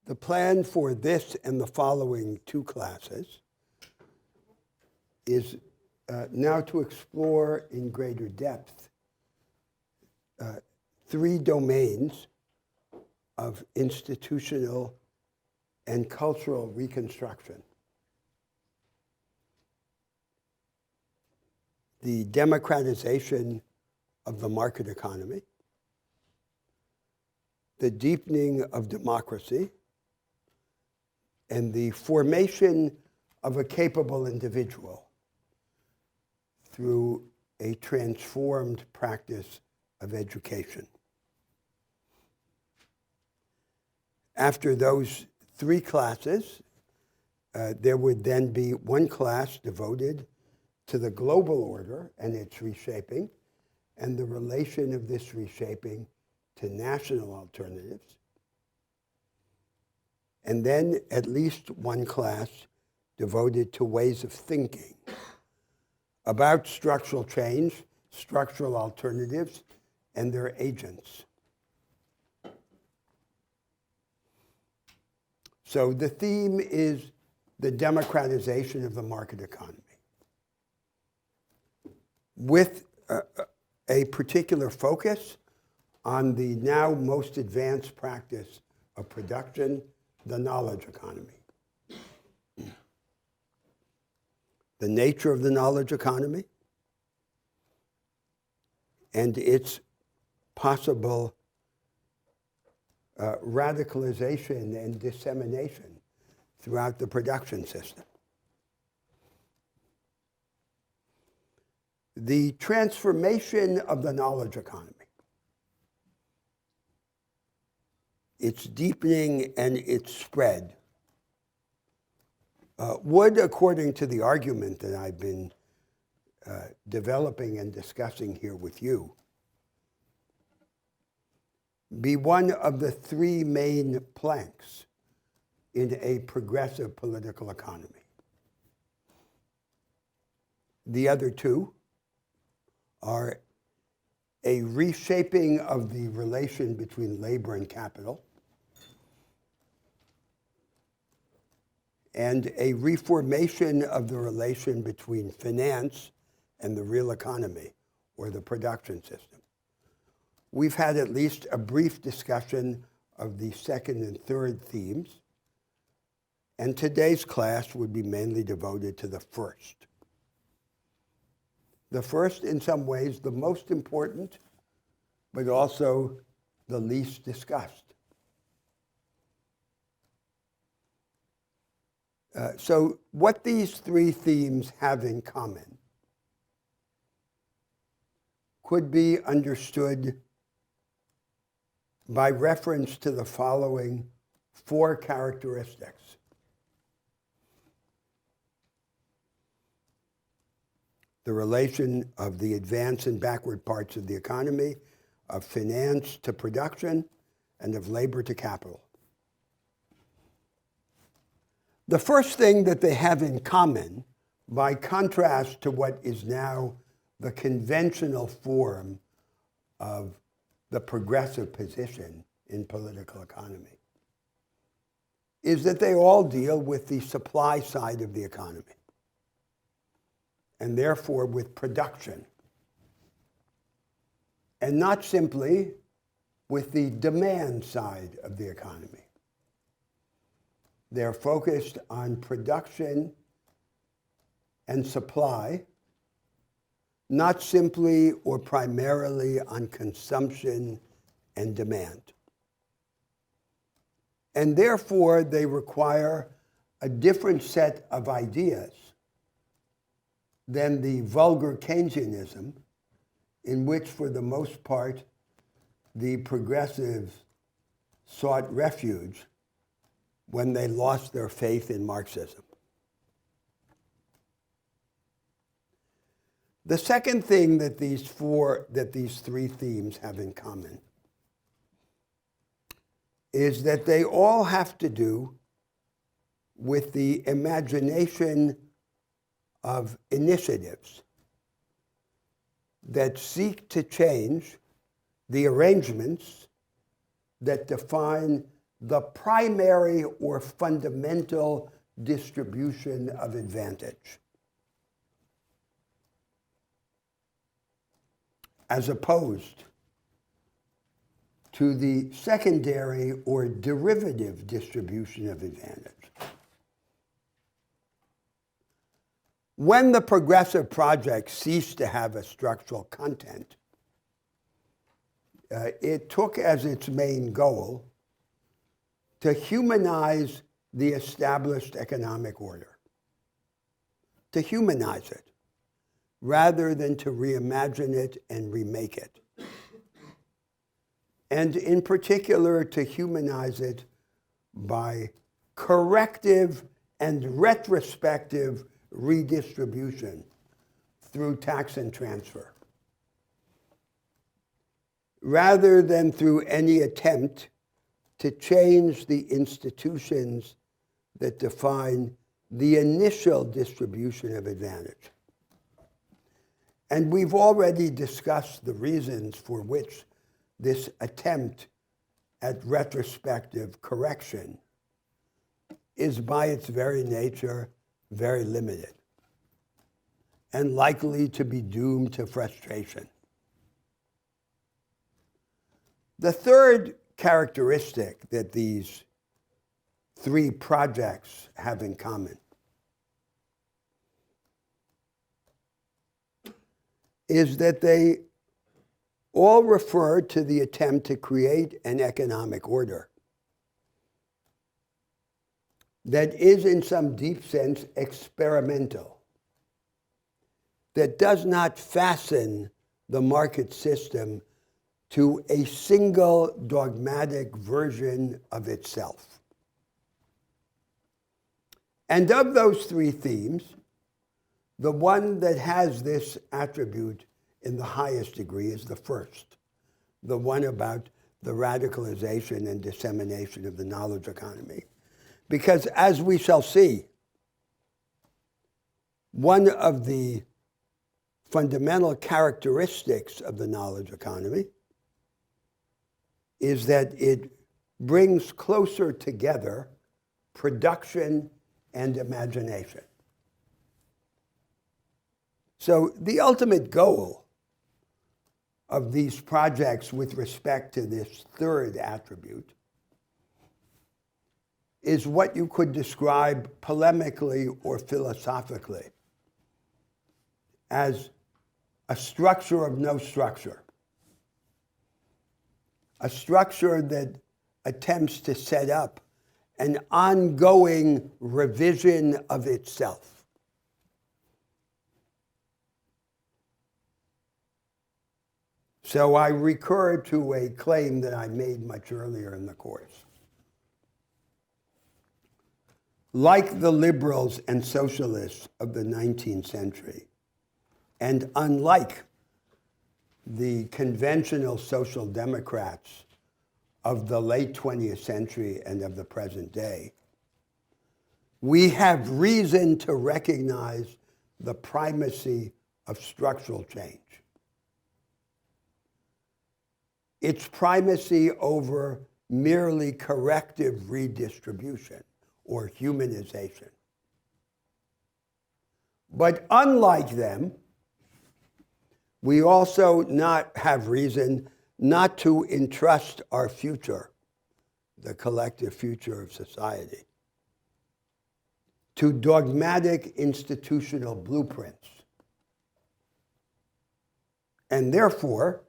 The plan for this and the following two classes is now to explore in greater depth three domains of institutional and cultural reconstruction. The democratization of the market economy, the deepening of democracy, and the formation of a capable individual through a transformed practice of education. After those three classes, there would then be one class devoted to the global order and its reshaping, and the relation of this reshaping to national alternatives. And then at least one class devoted to ways of thinking about structural change, structural alternatives, and their agents. So the theme is the democratization of the market economy, with a particular focus on the now most advanced practice of production, the knowledge economy. The nature of the knowledge economy and its possible radicalization and dissemination throughout the production system. The transformation of the knowledge economy, its deepening and its spread, would, according to the argument that I've been developing and discussing here with you, be one of the three main planks in a progressive political economy. The other two are a reshaping of the relation between labor and capital, and a reformation of the relation between finance and the real economy, or the production system. We've had at least a brief discussion of the second and third themes, and today's class would be mainly devoted to the first. The first, in some ways, the most important, but also the least discussed. So what these three themes have in common could be understood by reference to the following four characteristics. The relation of the advanced and backward parts of the economy, of finance to production, and of labor to capital. The first thing that they have in common, by contrast to what is now the conventional form of the progressive position in political economy, is that they all deal with the supply side of the economy, and therefore with production, and not simply with the demand side of the economy. They're focused on production and supply, not simply or primarily on consumption and demand. And therefore, they require a different set of ideas than the vulgar Keynesianism, in which, for the most part, the progressives sought refuge when they lost their faith in Marxism. The second thing that these three themes have in common is that they all have to do with the imagination of initiatives that seek to change the arrangements that define the primary or fundamental distribution of advantage, as opposed to the secondary or derivative distribution of advantage. When the progressive project ceased to have a structural content, it took as its main goal to humanize the established economic order, to humanize it, rather than to reimagine it and remake it. And in particular, to humanize it by corrective and retrospective redistribution through tax and transfer, rather than through any attempt to change the institutions that define the initial distribution of advantage. And we've already discussed the reasons for which this attempt at retrospective correction is by its very nature very limited and likely to be doomed to frustration. The third characteristic that these three projects have in common is that they all refer to the attempt to create an economic order that is in some deep sense experimental, that does not fasten the market system to a single dogmatic version of itself. And of those three themes, the one that has this attribute in the highest degree is the first, the one about the radicalization and dissemination of the knowledge economy. Because as we shall see, one of the fundamental characteristics of the knowledge economy is that it brings closer together production and imagination. So the ultimate goal of these projects with respect to this third attribute is what you could describe polemically or philosophically as a structure of no structure, a structure that attempts to set up an ongoing revision of itself. So I recur to a claim that I made much earlier in the course. Like the liberals and socialists of the 19th century, and unlike the conventional social democrats of the late 20th century and of the present day, we have reason to recognize the primacy of structural change. Its primacy over merely corrective redistribution or humanization. But unlike them, we also have reason not to entrust our future, the collective future of society, to dogmatic institutional blueprints. And therefore,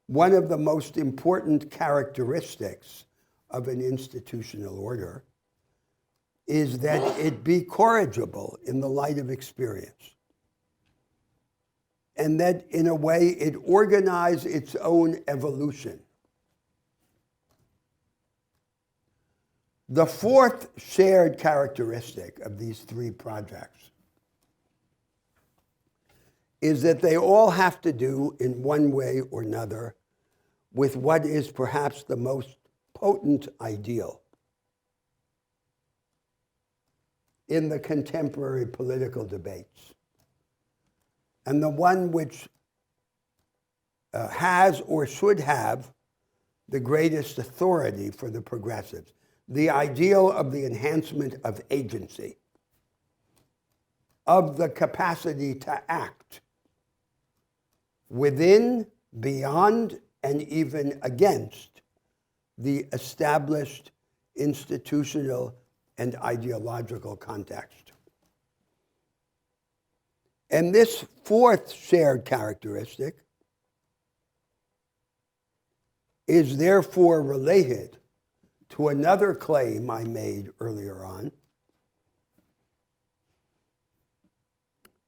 one of the most important characteristics of an institutional order is that it be corrigible in the light of experience, and that in a way it organize its own evolution. The fourth shared characteristic of these three projects is that they all have to do, in one way or another, with what is perhaps the most potent ideal in the contemporary political debates, and the one which has or should have the greatest authority for the progressives, the ideal of the enhancement of agency, of the capacity to act within, beyond, and even against the established institutional and ideological context. And this fourth shared characteristic is therefore related to another claim I made earlier on,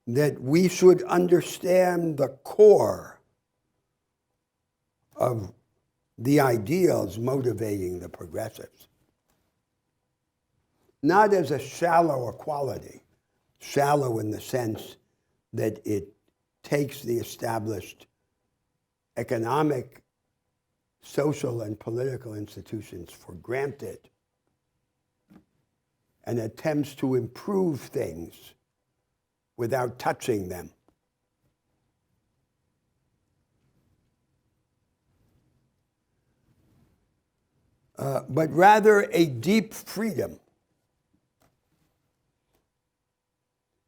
that we should understand the core of the ideals motivating the progressives, not as a shallow equality, shallow in the sense that it takes the established economic, social, and political institutions for granted and attempts to improve things without touching them. But rather a deep freedom,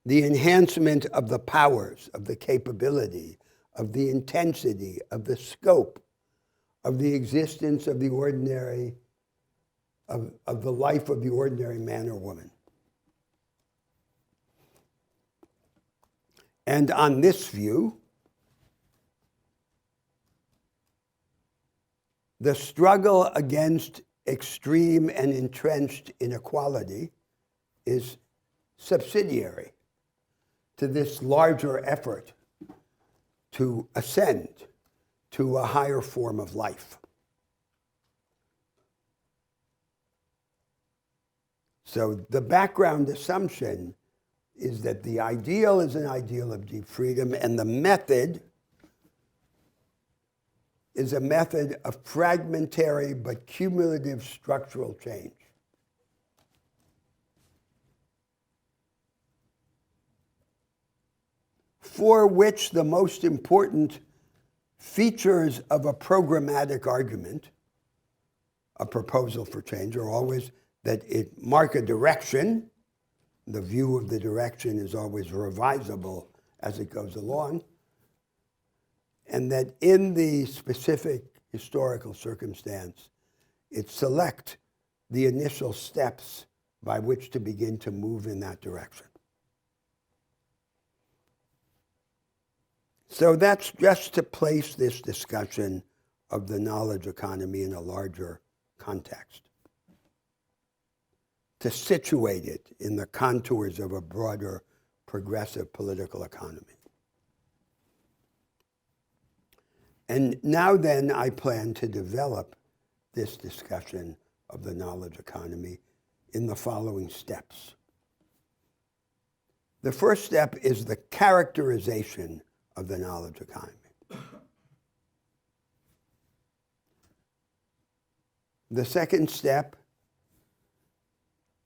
the enhancement of the powers, of the capability, of the intensity, of the scope, of the existence of the ordinary, of the life of the ordinary man or woman. And on this view, the struggle against extreme and entrenched inequality is subsidiary to this larger effort to ascend to a higher form of life. So the background assumption is that the ideal is an ideal of deep freedom, and the method is a method of fragmentary but cumulative structural change. For which the most important features of a programmatic argument, a proposal for change, are always that it mark a direction. The view of the direction is always revisable as it goes along, and that in the specific historical circumstance, it select the initial steps by which to begin to move in that direction. So that's just to place this discussion of the knowledge economy in a larger context, to situate it in the contours of a broader progressive political economy. And now then, I plan to develop this discussion of the knowledge economy in the following steps. The first step is the characterization of the knowledge economy. The second step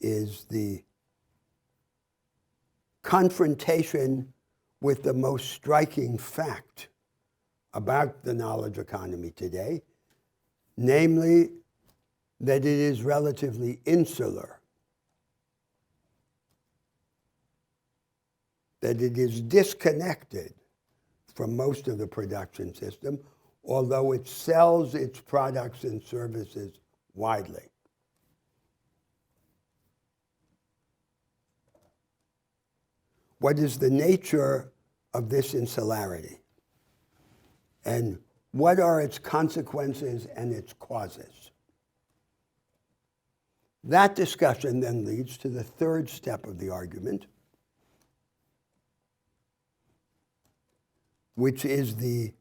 is the confrontation with the most striking fact about the knowledge economy today, namely that it is relatively insular, that it is disconnected from most of the production system, although it sells its products and services widely. What is the nature of this insularity? And what are its consequences and its causes? That discussion then leads to the third step of the argument, which is the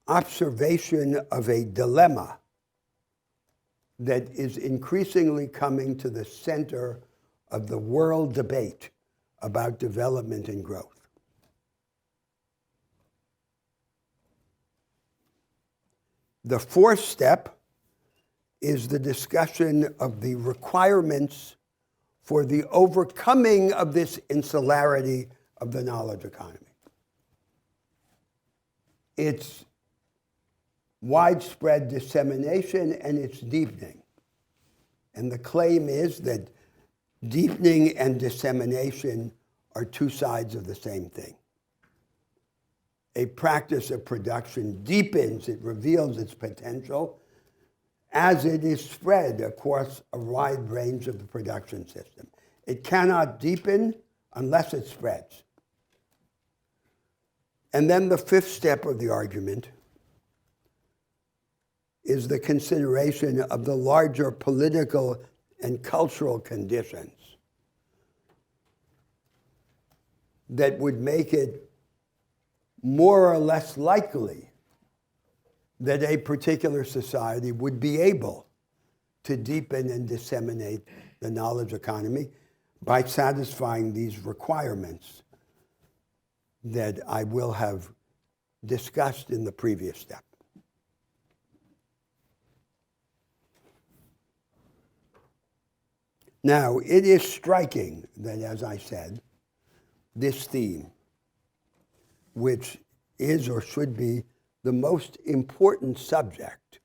observation of a dilemma that is increasingly coming to the center of the world debate about development and growth. The fourth step is the discussion of the requirements for the overcoming of this insularity of the knowledge economy. It's widespread dissemination and its deepening. And the claim is that deepening and dissemination are two sides of the same thing. A practice of production deepens, it reveals its potential as it is spread across a wide range of the production system. It cannot deepen unless it spreads. And then the fifth step of the argument is the consideration of the larger political and cultural conditions that would make it more or less likely that a particular society would be able to deepen and disseminate the knowledge economy by satisfying these requirements that I will have discussed in the previous step. Now, it is striking that, as I said, this theme, which is or should be the most important subject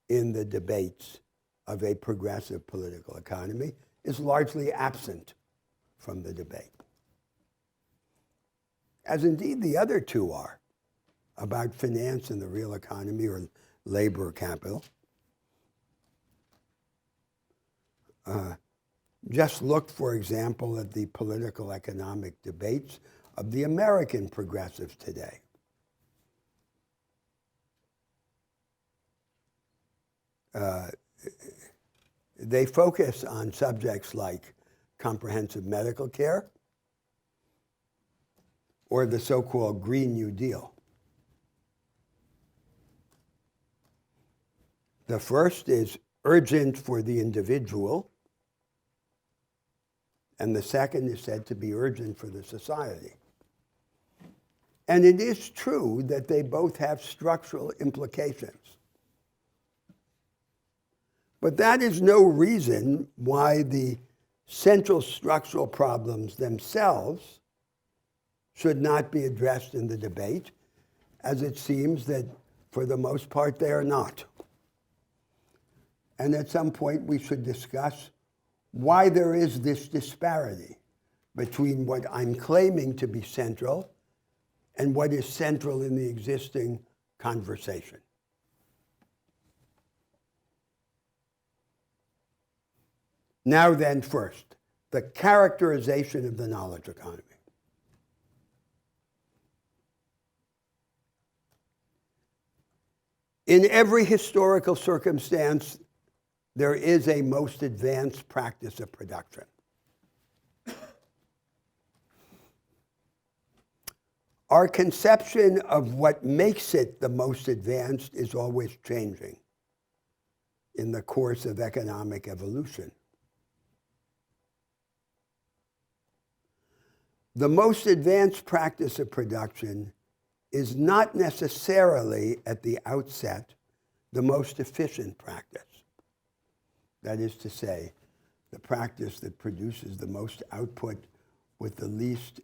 in the debates of a progressive political economy, is largely absent from the debate, as indeed the other two are, about finance and the real economy, or labor capital. Just look, for example, at the political economic debates of the American progressives today. They focus on subjects like comprehensive medical care or the so-called Green New Deal. The first is urgent for the individual, and the second is said to be urgent for the society. And it is true that they both have structural implications. But that is no reason why the central structural problems themselves should not be addressed in the debate, as it seems that for the most part they are not. And at some point we should discuss why there is this disparity between what I'm claiming to be central and what is central in the existing conversation. Now then, first, the characterization of the knowledge economy. In every historical circumstance, there is a most advanced practice of production. Our conception of what makes it the most advanced is always changing in the course of economic evolution. The most advanced practice of production is not necessarily at the outset the most efficient practice. That is to say, the practice that produces the most output with the least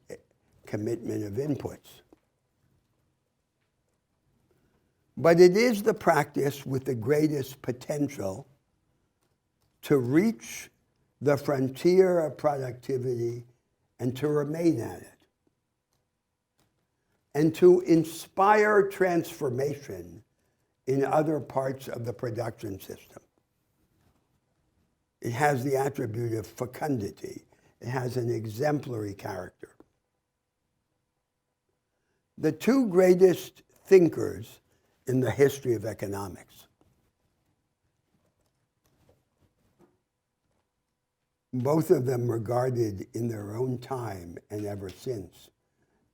commitment of inputs. But it is the practice with the greatest potential to reach the frontier of productivity and to remain at it, and to inspire transformation in other parts of the production system. It has the attribute of fecundity. It has an exemplary character. The two greatest thinkers in the history of economics, both of them regarded in their own time and ever since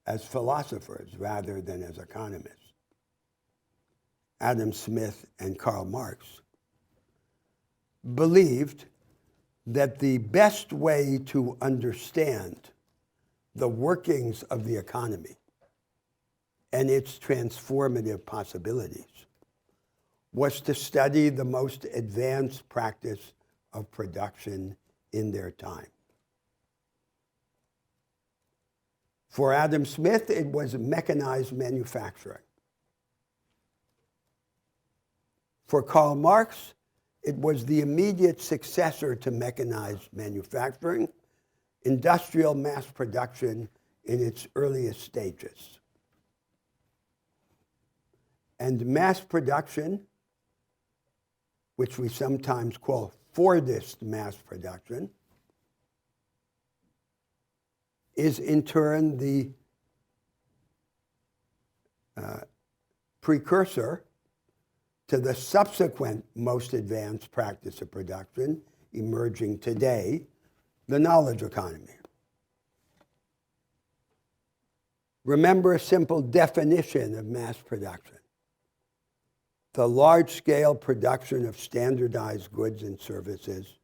as philosophers rather than as economists, Adam Smith and Karl Marx, believed that the best way to understand the workings of the economy and its transformative possibilities was to study the most advanced practice of production in their time. For Adam Smith, it was mechanized manufacturing. For Karl Marx, it was the immediate successor to mechanized manufacturing, industrial mass production in its earliest stages. And mass production, which we sometimes call Fordist mass production, is in turn the precursor to the subsequent most advanced practice of production emerging today, the knowledge economy. Remember a simple definition of mass production: the large-scale production of standardized goods and services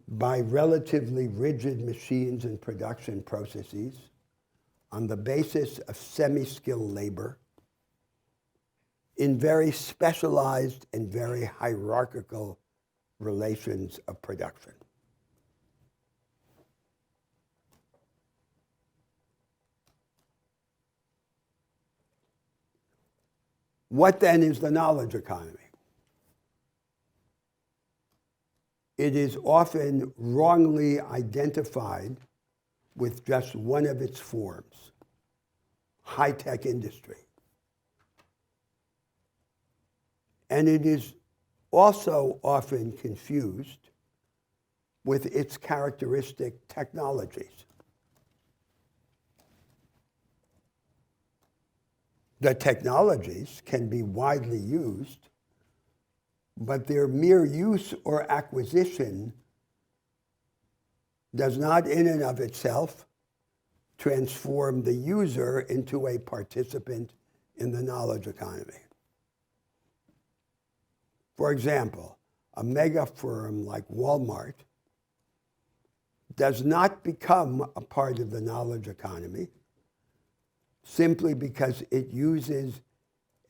by relatively rigid machines and production processes on the basis of semi-skilled labor in very specialized and very hierarchical relations of production. What then is the knowledge economy? It is often wrongly identified with just one of its forms, high-tech industry. And it is also often confused with its characteristic technologies. The technologies can be widely used, but their mere use or acquisition does not in and of itself transform the user into a participant in the knowledge economy. For example, a mega firm like Walmart does not become a part of the knowledge economy simply because it uses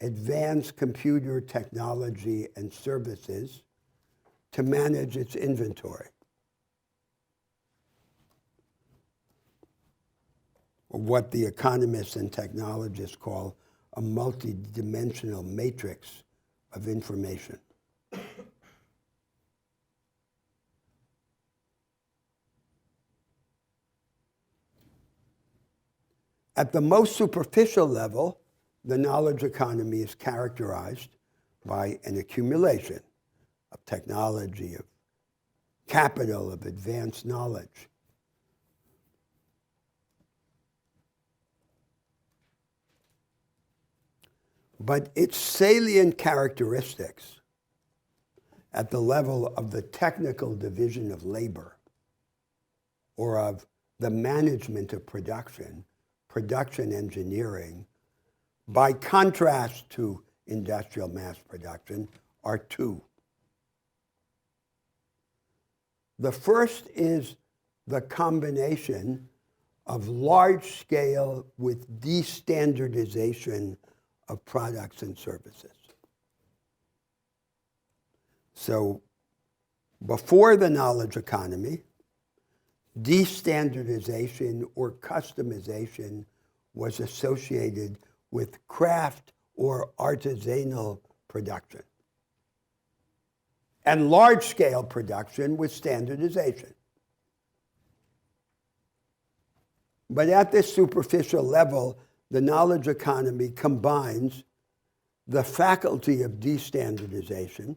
advanced computer technology and services to manage its inventory, or what the economists and technologists call a multidimensional matrix of information. At the most superficial level, the knowledge economy is characterized by an accumulation of technology, of capital, of advanced knowledge. But its salient characteristics at the level of the technical division of labor or of the management of production engineering, by contrast to industrial mass production, are two. The first is the combination of large scale with destandardization of products and services. So before the knowledge economy, destandardization or customization was associated with craft or artisanal production, and large-scale production with standardization. But at this superficial level, the knowledge economy combines the faculty of destandardization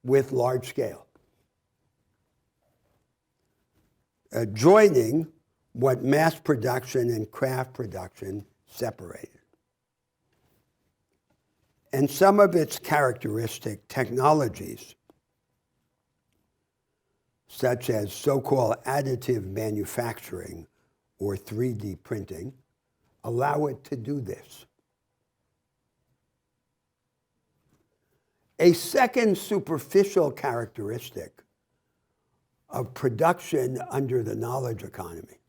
with large scale, joining what mass production and craft production separated. And some of its characteristic technologies, such as so-called additive manufacturing or 3D printing, allow it to do this. A second superficial characteristic of production under the knowledge economy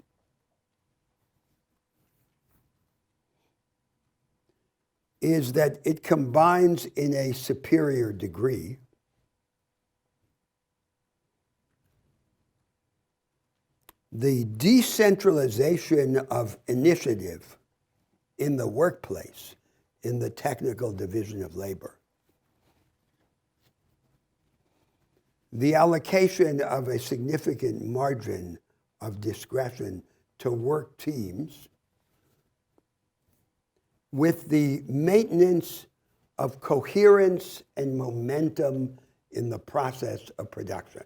is that it combines in a superior degree the decentralization of initiative in the workplace in the technical division of labor. The allocation of a significant margin of discretion to work teams with the maintenance of coherence and momentum in the process of production.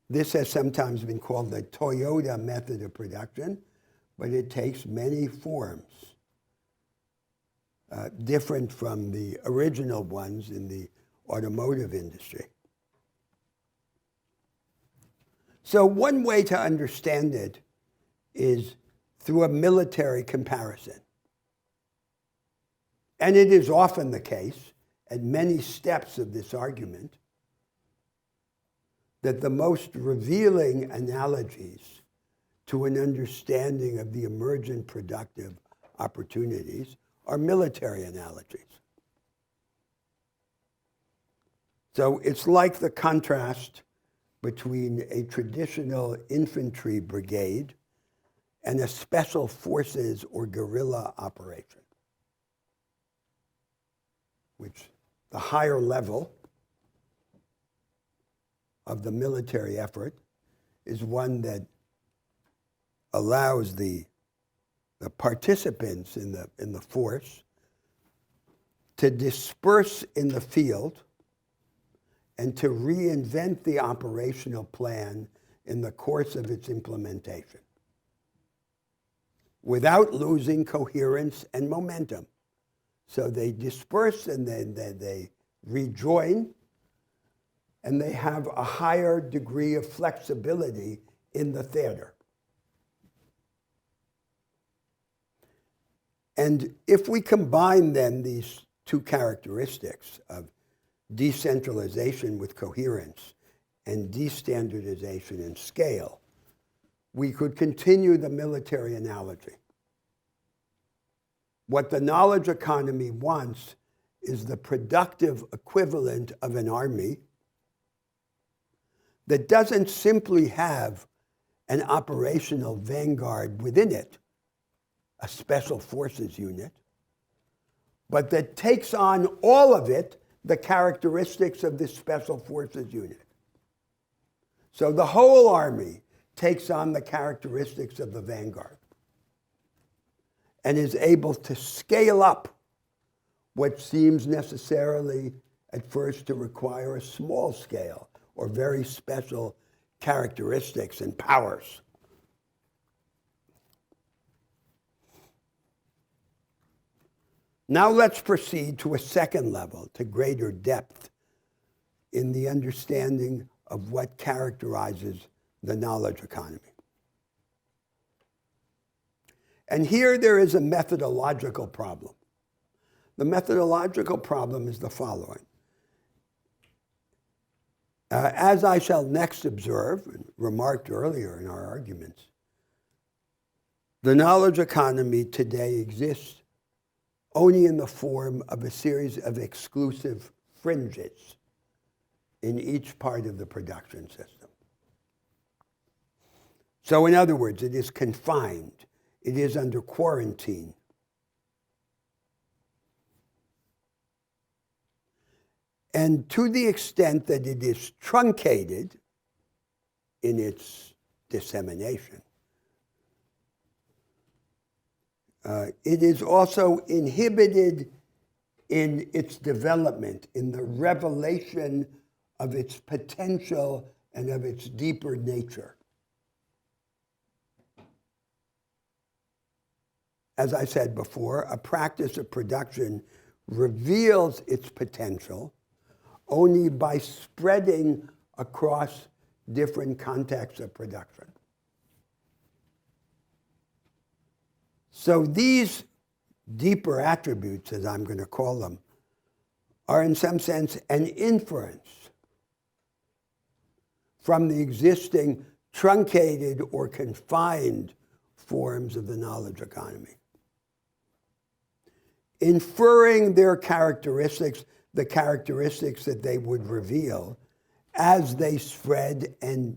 This has sometimes been called the Toyota method of production, but it takes many forms, different from the original ones in the automotive industry. So one way to understand it is through a military comparison. And it is often the case at many steps of this argument that the most revealing analogies to an understanding of the emergent productive opportunities are military analogies. So it's like the contrast between a traditional infantry brigade and a special forces or guerrilla operation, which the higher level of the military effort is one that allows the participants in the force to disperse in the field and to reinvent the operational plan in the course of its implementation without losing coherence and momentum. So they disperse and then they rejoin, and they have a higher degree of flexibility in the theater. And if we combine then these two characteristics of decentralization with coherence and destandardization and scale, we could continue the military analogy. What the knowledge economy wants is the productive equivalent of an army that doesn't simply have an operational vanguard within it, a special forces unit, but that takes on all of it, the characteristics of this special forces unit. So the whole army takes on the characteristics of the vanguard and is able to scale up what seems necessarily at first to require a small scale or very special characteristics and powers. Now let's proceed to a second level, to greater depth in the understanding of what characterizes the knowledge economy. And here there is a methodological problem. The methodological problem is the following. As I shall next observe, and remarked earlier in our arguments, the knowledge economy today exists only in the form of a series of exclusive fringes in each part of the production system. So in other words, it is confined. It is under quarantine. And to the extent that it is truncated in its dissemination, it is also inhibited in its development, in the revelation of its potential and of its deeper nature. As I said before, a practice of production reveals its potential only by spreading across different contexts of production. So these deeper attributes, as I'm going to call them, are in some sense an inference from the existing truncated or confined forms of the knowledge economy. Inferring their characteristics, the characteristics that they would reveal as they spread and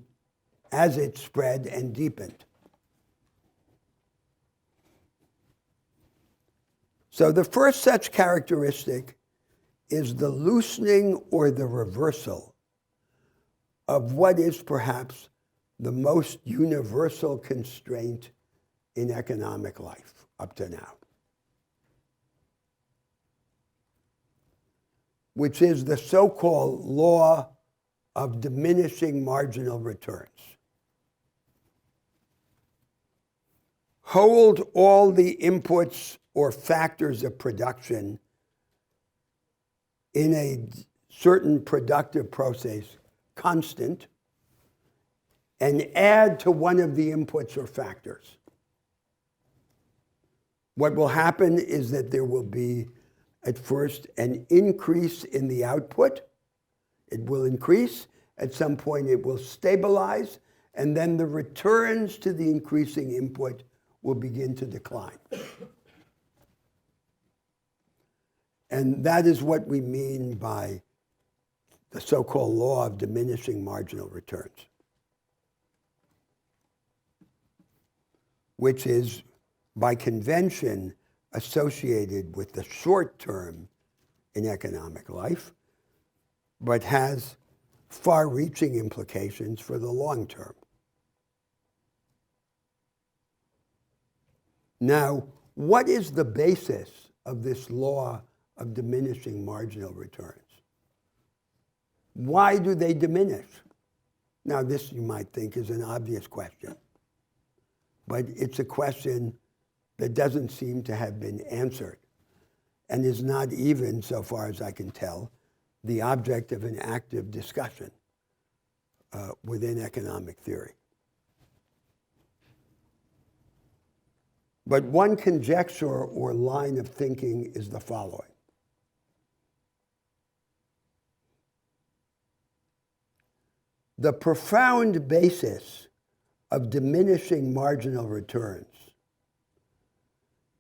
as it spread and deepened. So the first such characteristic is the loosening or the reversal of what is perhaps the most universal constraint in economic life up to now, which is the so-called law of diminishing marginal returns. Hold all the inputs or factors of production in a certain productive process constant, and add to one of the inputs or factors. What will happen is that there will be, at first, an increase in the output. It will increase. At some point, it will stabilize. And then the returns to the increasing input will begin to decline. And that is what we mean by the so-called law of diminishing marginal returns, which is, by convention, associated with the short term in economic life, but has far-reaching implications for the long term. Now, what is the basis of this law of diminishing marginal returns? Why do they diminish? Now, this, you might think, is an obvious question, but it's a question that doesn't seem to have been answered and is not even, so far as I can tell, the object of an active discussion within economic theory. But one conjecture or line of thinking is the following. The profound basis of diminishing marginal returns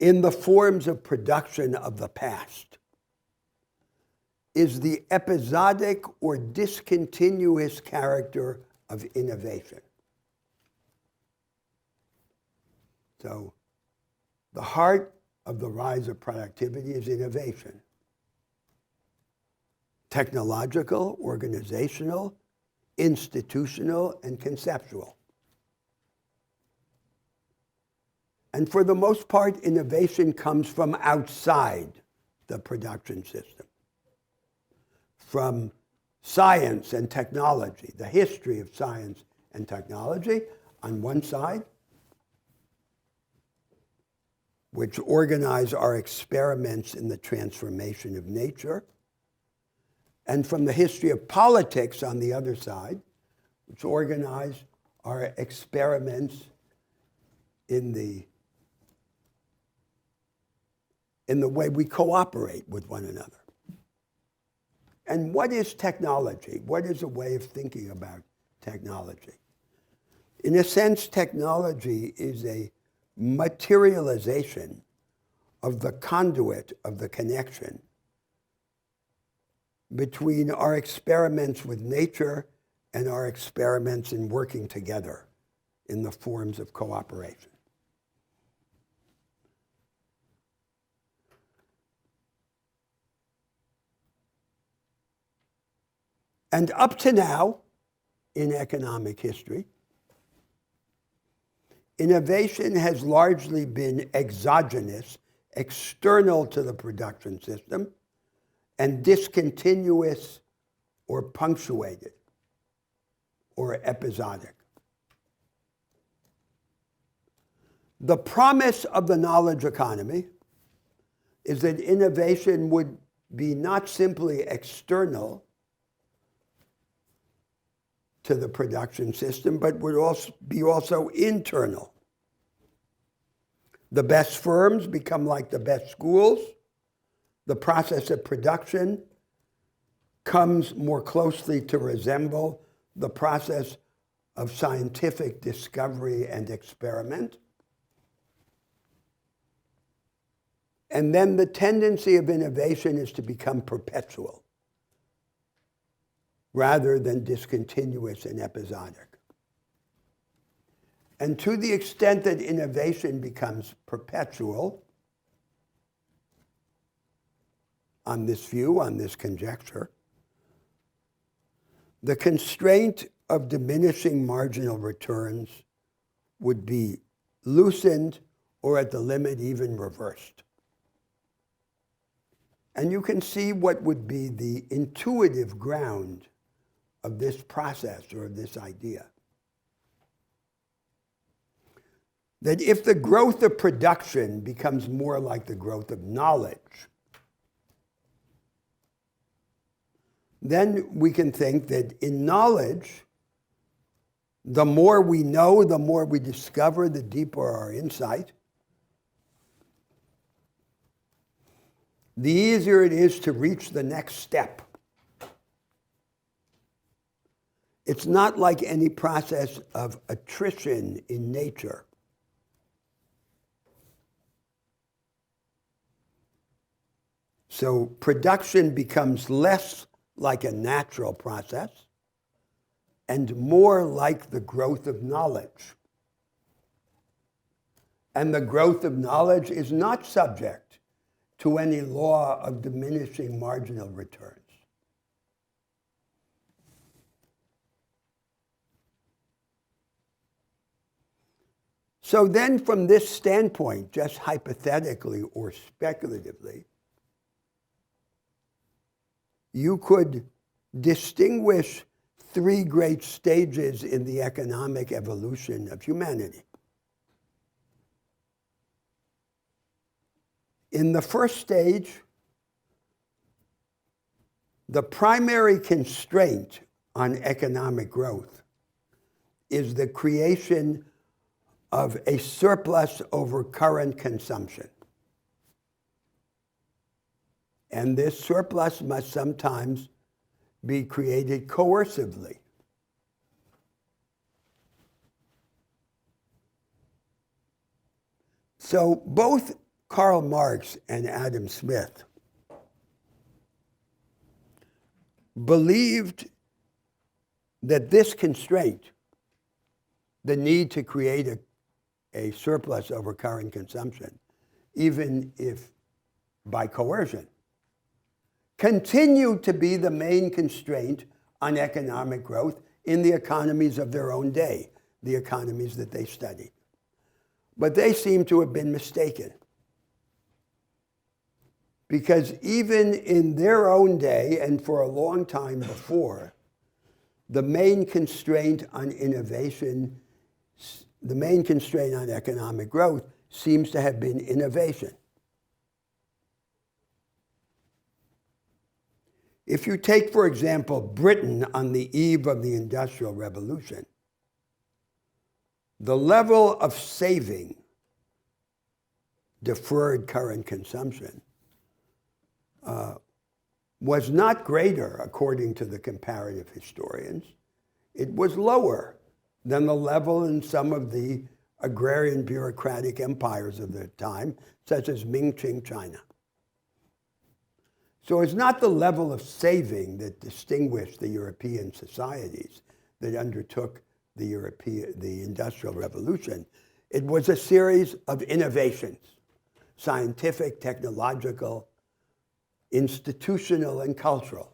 in the forms of production of the past is the episodic or discontinuous character of innovation. So, the heart of the rise of productivity is innovation. Technological, organizational, institutional, and conceptual. And for the most part, innovation comes from outside the production system, from science and technology, the history of science and technology on one side, which organize our experiments in the transformation of nature, and from the history of politics on the other side, which organize our experiments in the way we cooperate with one another. And what is technology? What is a way of thinking about technology? In a sense, technology is a materialization of the conduit of the connection between our experiments with nature and our experiments in working together in the forms of cooperation. And up to now, in economic history, innovation has largely been exogenous, external to the production system, and discontinuous or punctuated or episodic. The promise of the knowledge economy is that innovation would be not simply external to the production system, but would also be internal. The best firms become like the best schools. The process of production comes more closely to resemble the process of scientific discovery and experiment. And then the tendency of innovation is to become perpetual, rather than discontinuous and episodic. And to the extent that innovation becomes perpetual, on this view, on this conjecture, the constraint of diminishing marginal returns would be loosened or at the limit even reversed. And you can see what would be the intuitive ground of this process or of this idea. That if the growth of production becomes more like the growth of knowledge, then we can think that in knowledge, the more we know, the more we discover, the deeper our insight, the easier it is to reach the next step. It's not like any process of attrition in nature. So production becomes less like a natural process and more like the growth of knowledge. And the growth of knowledge is not subject to any law of diminishing marginal returns. So then from this standpoint, just hypothetically or speculatively, you could distinguish three great stages in the economic evolution of humanity. In the first stage, the primary constraint on economic growth is the creation of a surplus over current consumption. And this surplus must sometimes be created coercively. So both Karl Marx and Adam Smith believed that this constraint, the need to create a surplus over current consumption, even if by coercion, continued to be the main constraint on economic growth in the economies of their own day, the economies that they studied. But they seem to have been mistaken. Because even in their own day, and for a long time before, the main constraint on innovation, the main constraint on economic growth seems to have been innovation. If you take, for example, Britain on the eve of the Industrial Revolution, the level of saving, deferred current consumption, was not greater, according to the comparative historians. It was lower than the level in some of the agrarian bureaucratic empires of the time, such as Ming-Qing China. So it's not the level of saving that distinguished the European societies that undertook the Industrial Revolution. It was a series of innovations, scientific, technological, institutional, and cultural,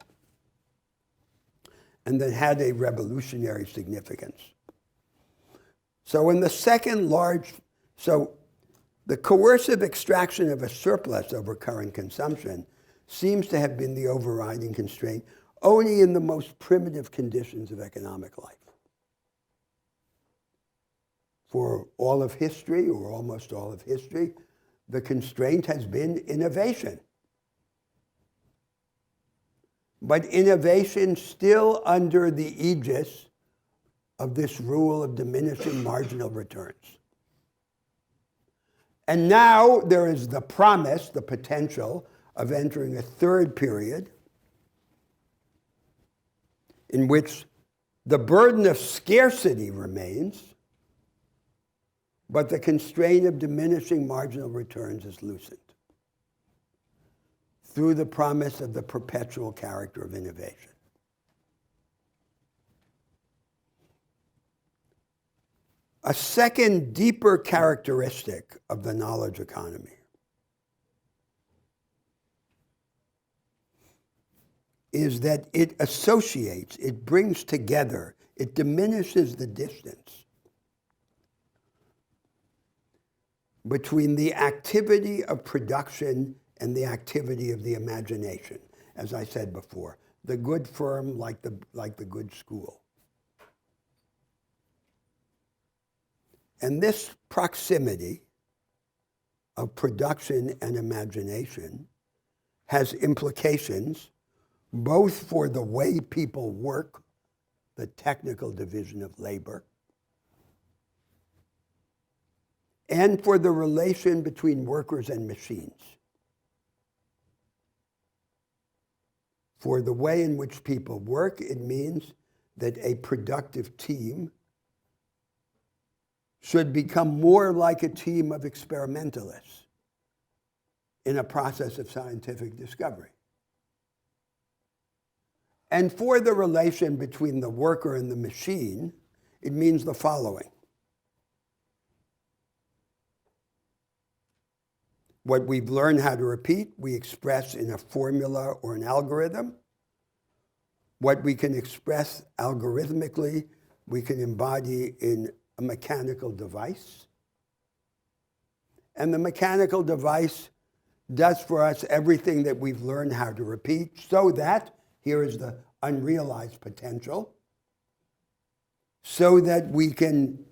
and that had a revolutionary significance. So in the second the coercive extraction of a surplus over current consumption seems to have been the overriding constraint only in the most primitive conditions of economic life. For all of history, or almost all of history, the constraint has been innovation. But innovation still under the aegis of this rule of diminishing marginal returns. And now there is the promise, the potential, of entering a third period in which the burden of scarcity remains, but the constraint of diminishing marginal returns is loosened through the promise of the perpetual character of innovation. A second, deeper characteristic of the knowledge economy is that it associates, it brings together, it diminishes the distance between the activity of production and the activity of the imagination. As I said before, the good firm like the good school. And this proximity of production and imagination has implications both for the way people work, the technical division of labor, and for the relation between workers and machines. For the way in which people work, it means that a productive team should become more like a team of experimentalists in a process of scientific discovery. And for the relation between the worker and the machine, it means the following. What we've learned how to repeat, we express in a formula or an algorithm. What we can express algorithmically, we can embody in a mechanical device. And the mechanical device does for us everything that we've learned how to repeat, so that, here is the unrealized potential, so that we can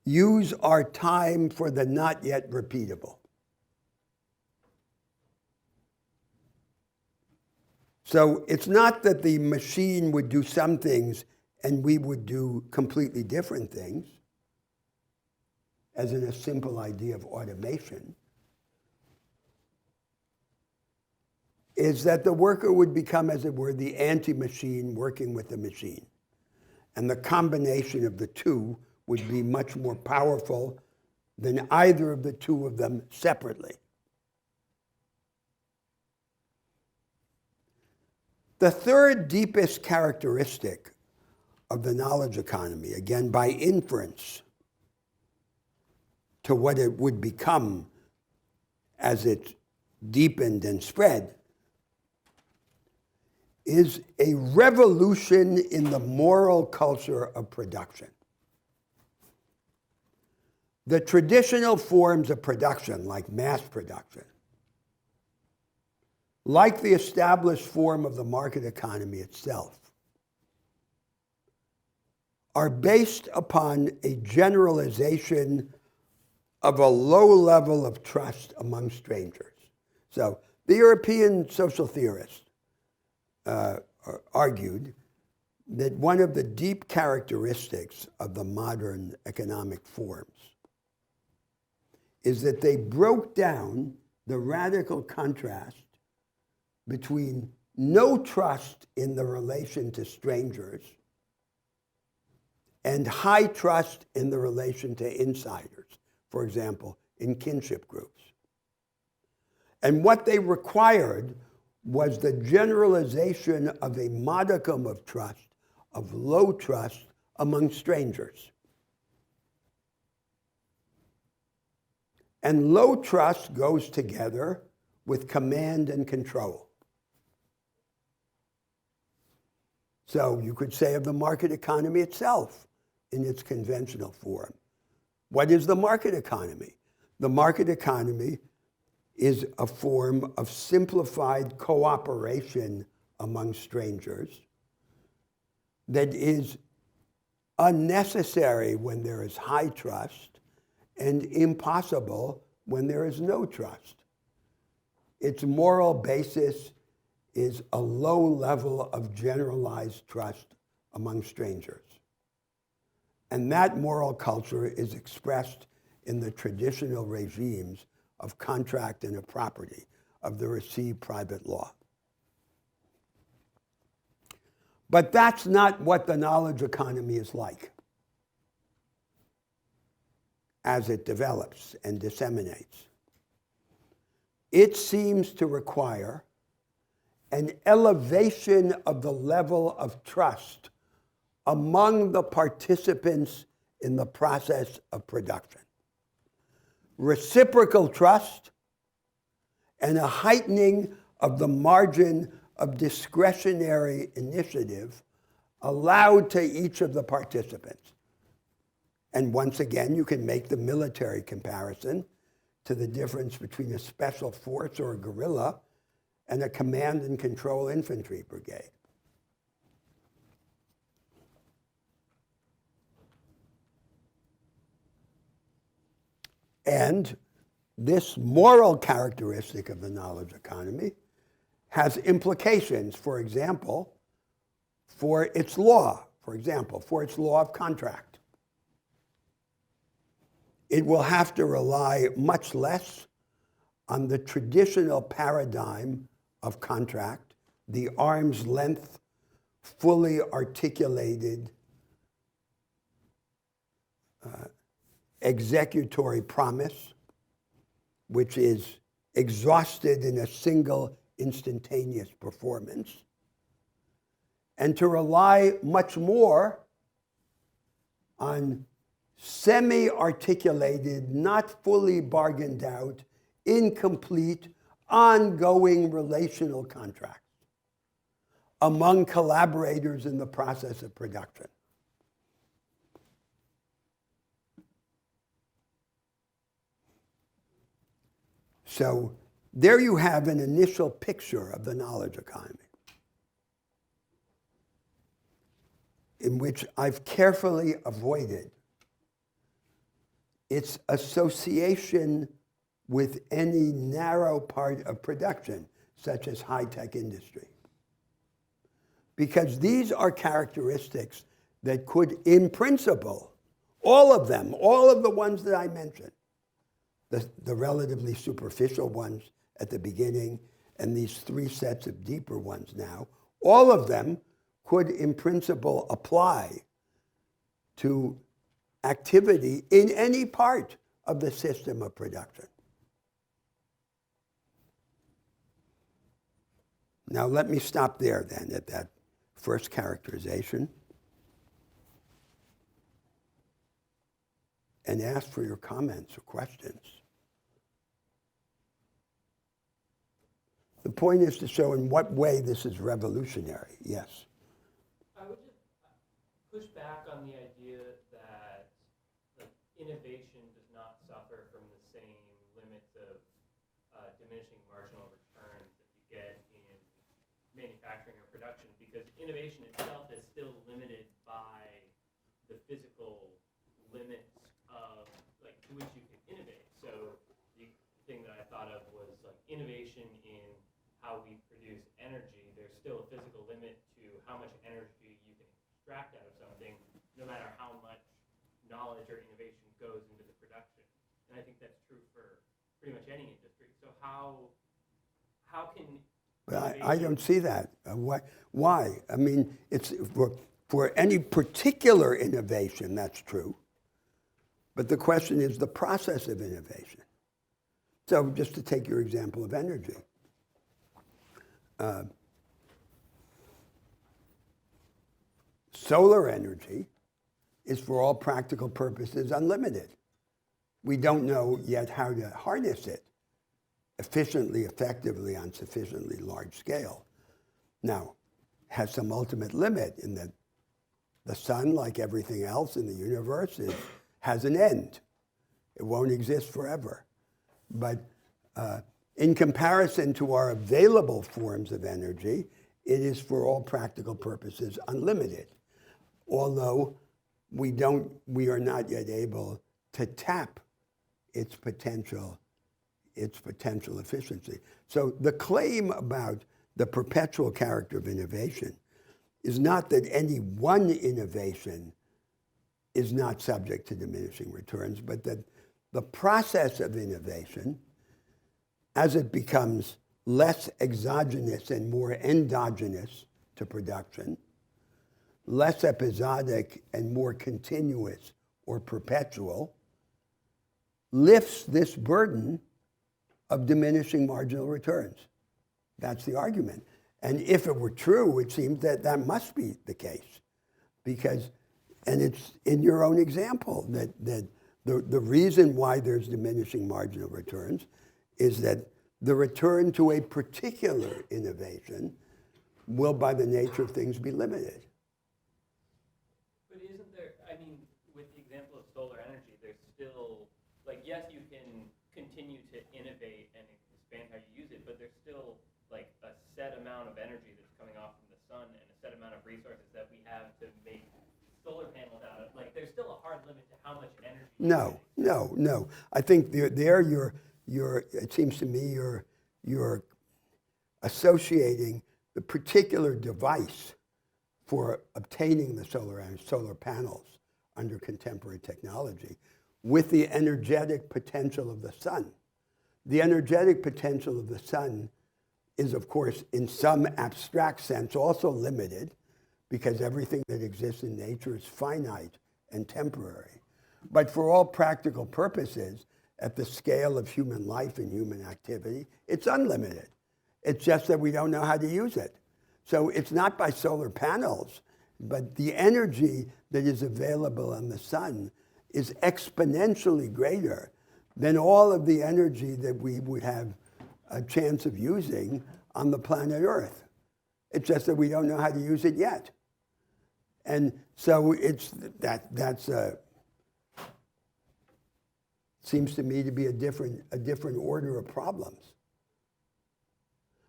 use our time for the not yet repeatable. So it's not that the machine would do some things and we would do completely different things, as in a simple idea of automation, is that the worker would become, as it were, the anti-machine working with the machine. And the combination of the two would be much more powerful than either of the two of them separately. The third deepest characteristic of the knowledge economy, again by inference to what it would become as it deepened and spread, is a revolution in the moral culture of production. The traditional forms of production, like mass production, like the established form of the market economy itself, are based upon a generalization of a low level of trust among strangers. So the European social theorists argued that one of the deep characteristics of the modern economic forms is that they broke down the radical contrast between no trust in the relation to strangers and high trust in the relation to insiders, for example, in kinship groups. And what they required was the generalization of a modicum of trust, of low trust among strangers. And low trust goes together with command and control. So you could say of the market economy itself in its conventional form. What is the market economy? The market economy is a form of simplified cooperation among strangers that is unnecessary when there is high trust and impossible when there is no trust. Its moral basis is a low level of generalized trust among strangers. And that moral culture is expressed in the traditional regimes of contract and of property, of the received private law. But that's not what the knowledge economy is like as it develops and disseminates. It seems to require an elevation of the level of trust among the participants in the process of production. Reciprocal trust and a heightening of the margin of discretionary initiative allowed to each of the participants. And once again, you can make the military comparison to the difference between a special force or a guerrilla and a command and control infantry brigade. And this moral characteristic of the knowledge economy has implications, for example, for its law, for its law of contract. It will have to rely much less on the traditional paradigm of contract, the arm's length, fully articulated executory promise, which is exhausted in a single instantaneous performance, and to rely much more on semi-articulated, not fully bargained out, incomplete, ongoing relational contracts among collaborators in the process of production. So there you have an initial picture of the knowledge economy, in which I've carefully avoided its association with any narrow part of production, such as high-tech industry. Because these are characteristics that could, in principle, all of them, all of the ones that I mentioned, the relatively superficial ones at the beginning, and these three sets of deeper ones now, all of them could, in principle, apply to activity in any part of the system of production. Now let me stop there then at that first characterization and ask for your comments or questions. The point is to show in what way this is revolutionary. Yes? I would just push back on the idea that innovation does not suffer from the same limits of diminishing marginal returns that you get in manufacturing or production, because innovation itself is still limited by the physical limits of to which you can innovate. So the thing that I thought of was innovation in how we produce energy. There's still a physical limit to how much energy you can extract out of something, no matter how much knowledge or innovation goes into the production. And I think that's true for pretty much any industry. So how can I don't see that. Why? I mean, it's for any particular innovation, that's true. But the question is the process of innovation. So just to take your example of energy. Solar energy is, for all practical purposes, unlimited. We don't know yet how to harness it efficiently, effectively, on sufficiently large scale. Now, has some ultimate limit in that the sun, like everything else in the universe, has an end. It won't exist forever. But in comparison to our available forms of energy, it is, for all practical purposes, unlimited. Although we are not yet able to tap its potential efficiency. So the claim about the perpetual character of innovation is not that any one innovation is not subject to diminishing returns, but that the process of innovation, as it becomes less exogenous and more endogenous to production, less episodic and more continuous or perpetual, lifts this burden of diminishing marginal returns. That's the argument. And if it were true, it seems that that must be the case. Because, and it's in your own example, that the reason why there's diminishing marginal returns is that the return to a particular innovation will, by the nature of things, be limited. But isn't there, I mean, with the example of solar energy, there's still, like, yes, you can continue to innovate and expand how you use it, but there's still, like, a set amount of energy that's coming off from the sun and a set amount of resources that we have to make solar panels out of. Like, there's still a hard limit to how much energy. No. I think there you're, it seems to me you're associating the particular device for obtaining the solar panels under contemporary technology with the energetic potential of the sun. The energetic potential of the sun is, of course, in some abstract sense also limited, because everything that exists in nature is finite and temporary. But for all practical purposes, at the scale of human life and human activity, it's unlimited. It's just that we don't know how to use it. So it's not by solar panels, but the energy that is available on the sun is exponentially greater than all of the energy that we would have a chance of using on the planet Earth. It's just that we don't know how to use it yet. And so seems to me to be a different order of problems.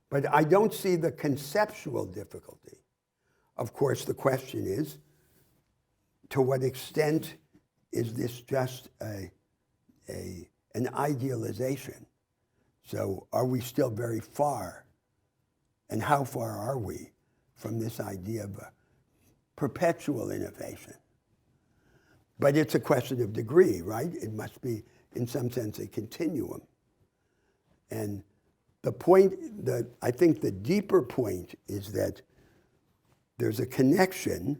But I don't see the conceptual difficulty. Of course, the question is, to what extent is this just an idealization? So are we still very far? And how far are we from this idea of a perpetual innovation? But it's a question of degree, right? It must be, in some sense, a continuum. And the point, I think the deeper point is that there's a connection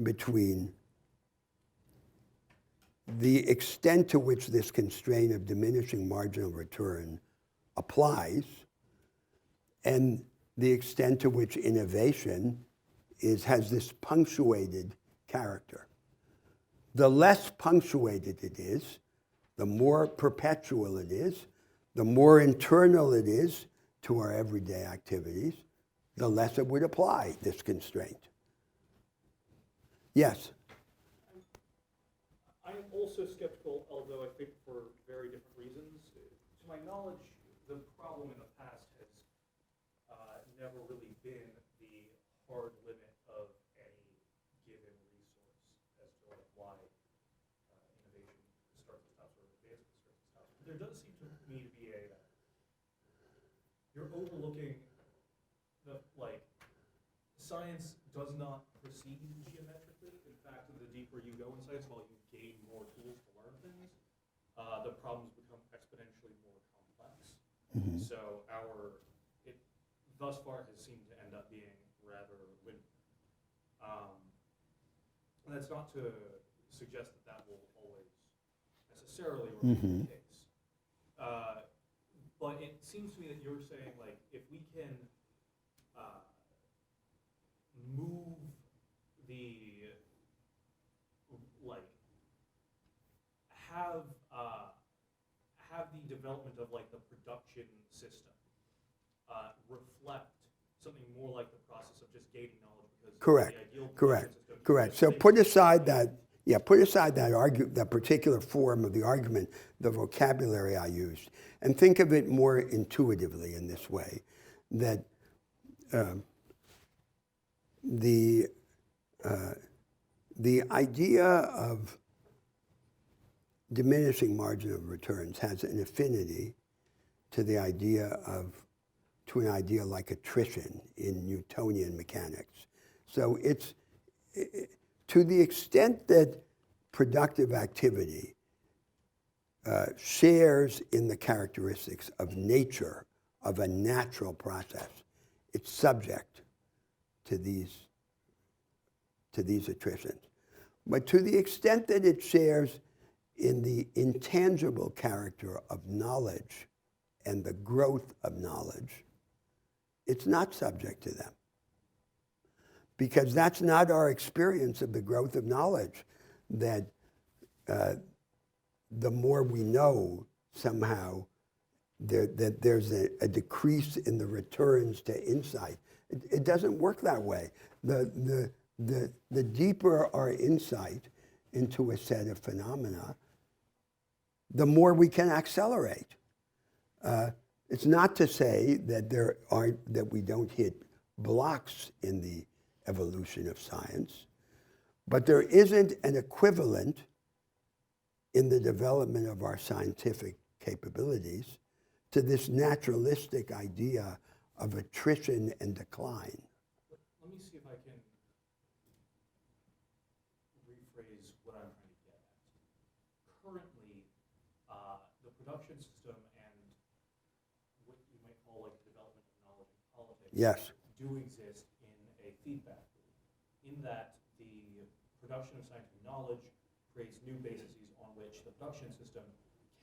between the extent to which this constraint of diminishing marginal return applies and the extent to which innovation has this punctuated character. The less punctuated it is, the more perpetual it is, the more internal it is to our everyday activities, the less it would apply, this constraint. Yes? I am also skeptical, although I think for very different reasons. To my knowledge, the problem in the past has never really been the hard limit of any given resource as to like why innovation starts to stop, sort of advancement starts to stop. There does seem to me to be you're overlooking the, like, science does not proceed geometrically. In fact, the deeper you go in science, while you gain more tools to learn things, the problems become exponentially more complex. Mm-hmm. So it thus far has seemed to end up being rather linear. And that's not to suggest that will always necessarily remain the case. But it seems to me that you're saying, like, if we can move the, like, have the development of, like, the production system reflect something more like the process of just gaining knowledge, because correct, the ideal correct. So put aside that particular form of the argument, the vocabulary I used, and think of it more intuitively in this way, that the idea of diminishing margin of returns has an affinity to an idea like attrition in Newtonian mechanics. So it's to the extent that productive activity shares in the characteristics of nature, of a natural process, it's subject to these attritions. But to the extent that it shares in the intangible character of knowledge and the growth of knowledge, it's not subject to them. Because that's not our experience of the growth of knowledge, that the more we know, somehow, that there's a decrease in the returns to insight It doesn't work that way. The deeper our insight into a set of phenomena, the more we can accelerate. It's not to say that that we don't hit blocks in the evolution of science, but there isn't an equivalent in the development of our scientific capabilities to this naturalistic idea of attrition and decline. Let me see if I can rephrase what I'm trying to get at. Currently, the production system and what you might call like development of knowledge and politics Yes. do exist in a feedback loop, in that the production of scientific knowledge creates new bases on which the production system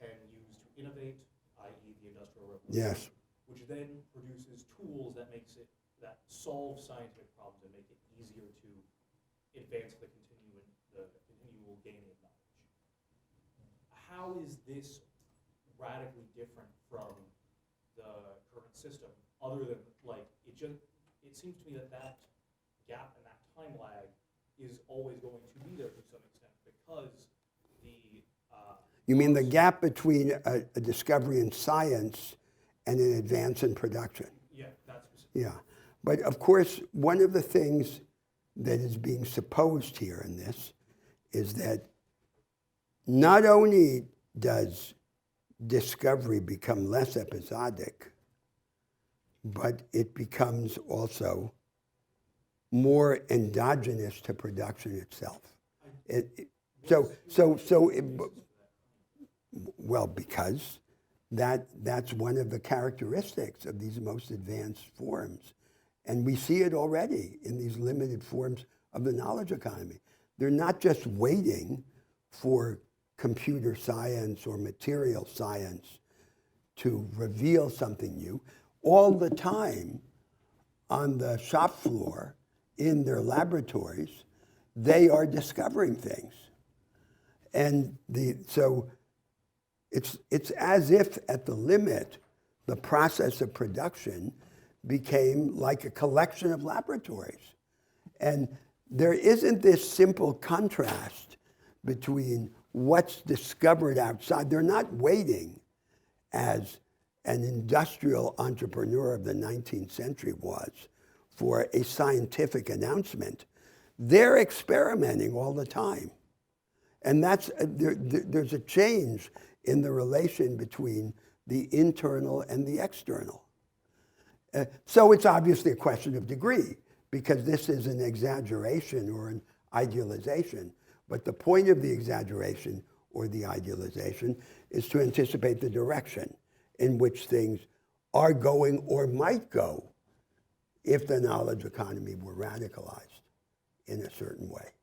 can use to innovate, i.e. the Industrial Revolution. Yes. Which then produces tools that that solve scientific problems and make it easier to advance the continual gaining of knowledge. How is this radically different from the current system, other than like it seems to me that gap and that time lag is always going to be there to some extent, because you mean the gap between a discovery in science and an advance in production? Yeah, that's specific. Yeah. But of course, one of the things that is being supposed here in this is that not only does discovery become less episodic, but it becomes also more endogenous to production itself. Well, because that's one of the characteristics of these most advanced forms. And we see it already in these limited forms of the knowledge economy. They're not just waiting for computer science or material science to reveal something new. All the time on the shop floor, in their laboratories, they are discovering things. And so it's as if at the limit, the process of production became like a collection of laboratories. And there isn't this simple contrast between what's discovered outside. They're not waiting, as an industrial entrepreneur of the 19th century was, for a scientific announcement. They're experimenting all the time. And there's a change in the relation between the internal and the external. So it's obviously a question of degree, because this is an exaggeration or an idealization. But the point of the exaggeration or the idealization is to anticipate the direction in which things are going or might go if the knowledge economy were radicalized in a certain way.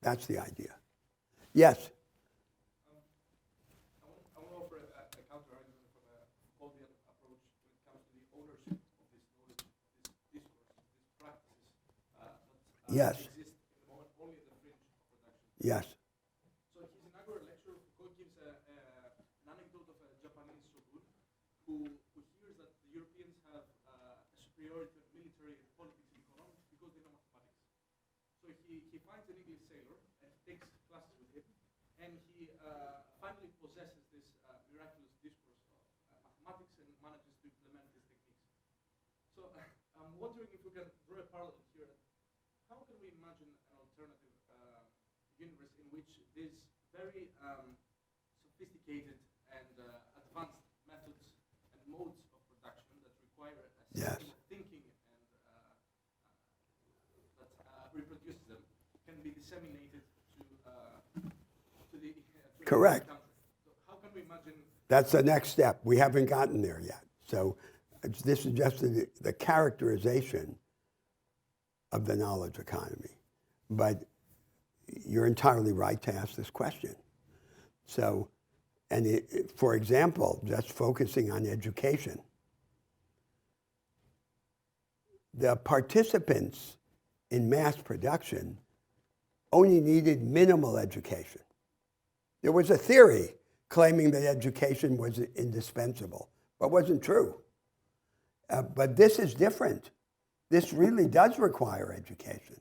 That's the idea. Yes? I want to offer a counter-argument from a Foucauldian approach when it comes to the ownership of this knowledge, this discourse, these practices that Yes. exist in the moment only at the fringe of production. Yes. So in his inaugural lecture, Foucault gives an anecdote of a Japanese shogun who hears that the Europeans have a superiority of military and politics and economics because they know mathematics. So he finds an English sailor and he takes classes with him, and he finally possesses this miraculous discourse of mathematics and manages to implement these techniques. So I'm wondering if we can draw a parallel here. How can we imagine an alternative universe in which these very sophisticated and advanced methods and modes of production that require a Yes. system of thinking and that reproduces them can be disseminated to the Correct. country? So how can we imagine? That's the next step. We haven't gotten there yet. So this is just the characterization of the knowledge economy. But you're entirely right to ask this question. So, for example, just focusing on education, the participants in mass production only needed minimal education. There was a theory claiming that education was indispensable, but wasn't true. But this is different. this really does require education.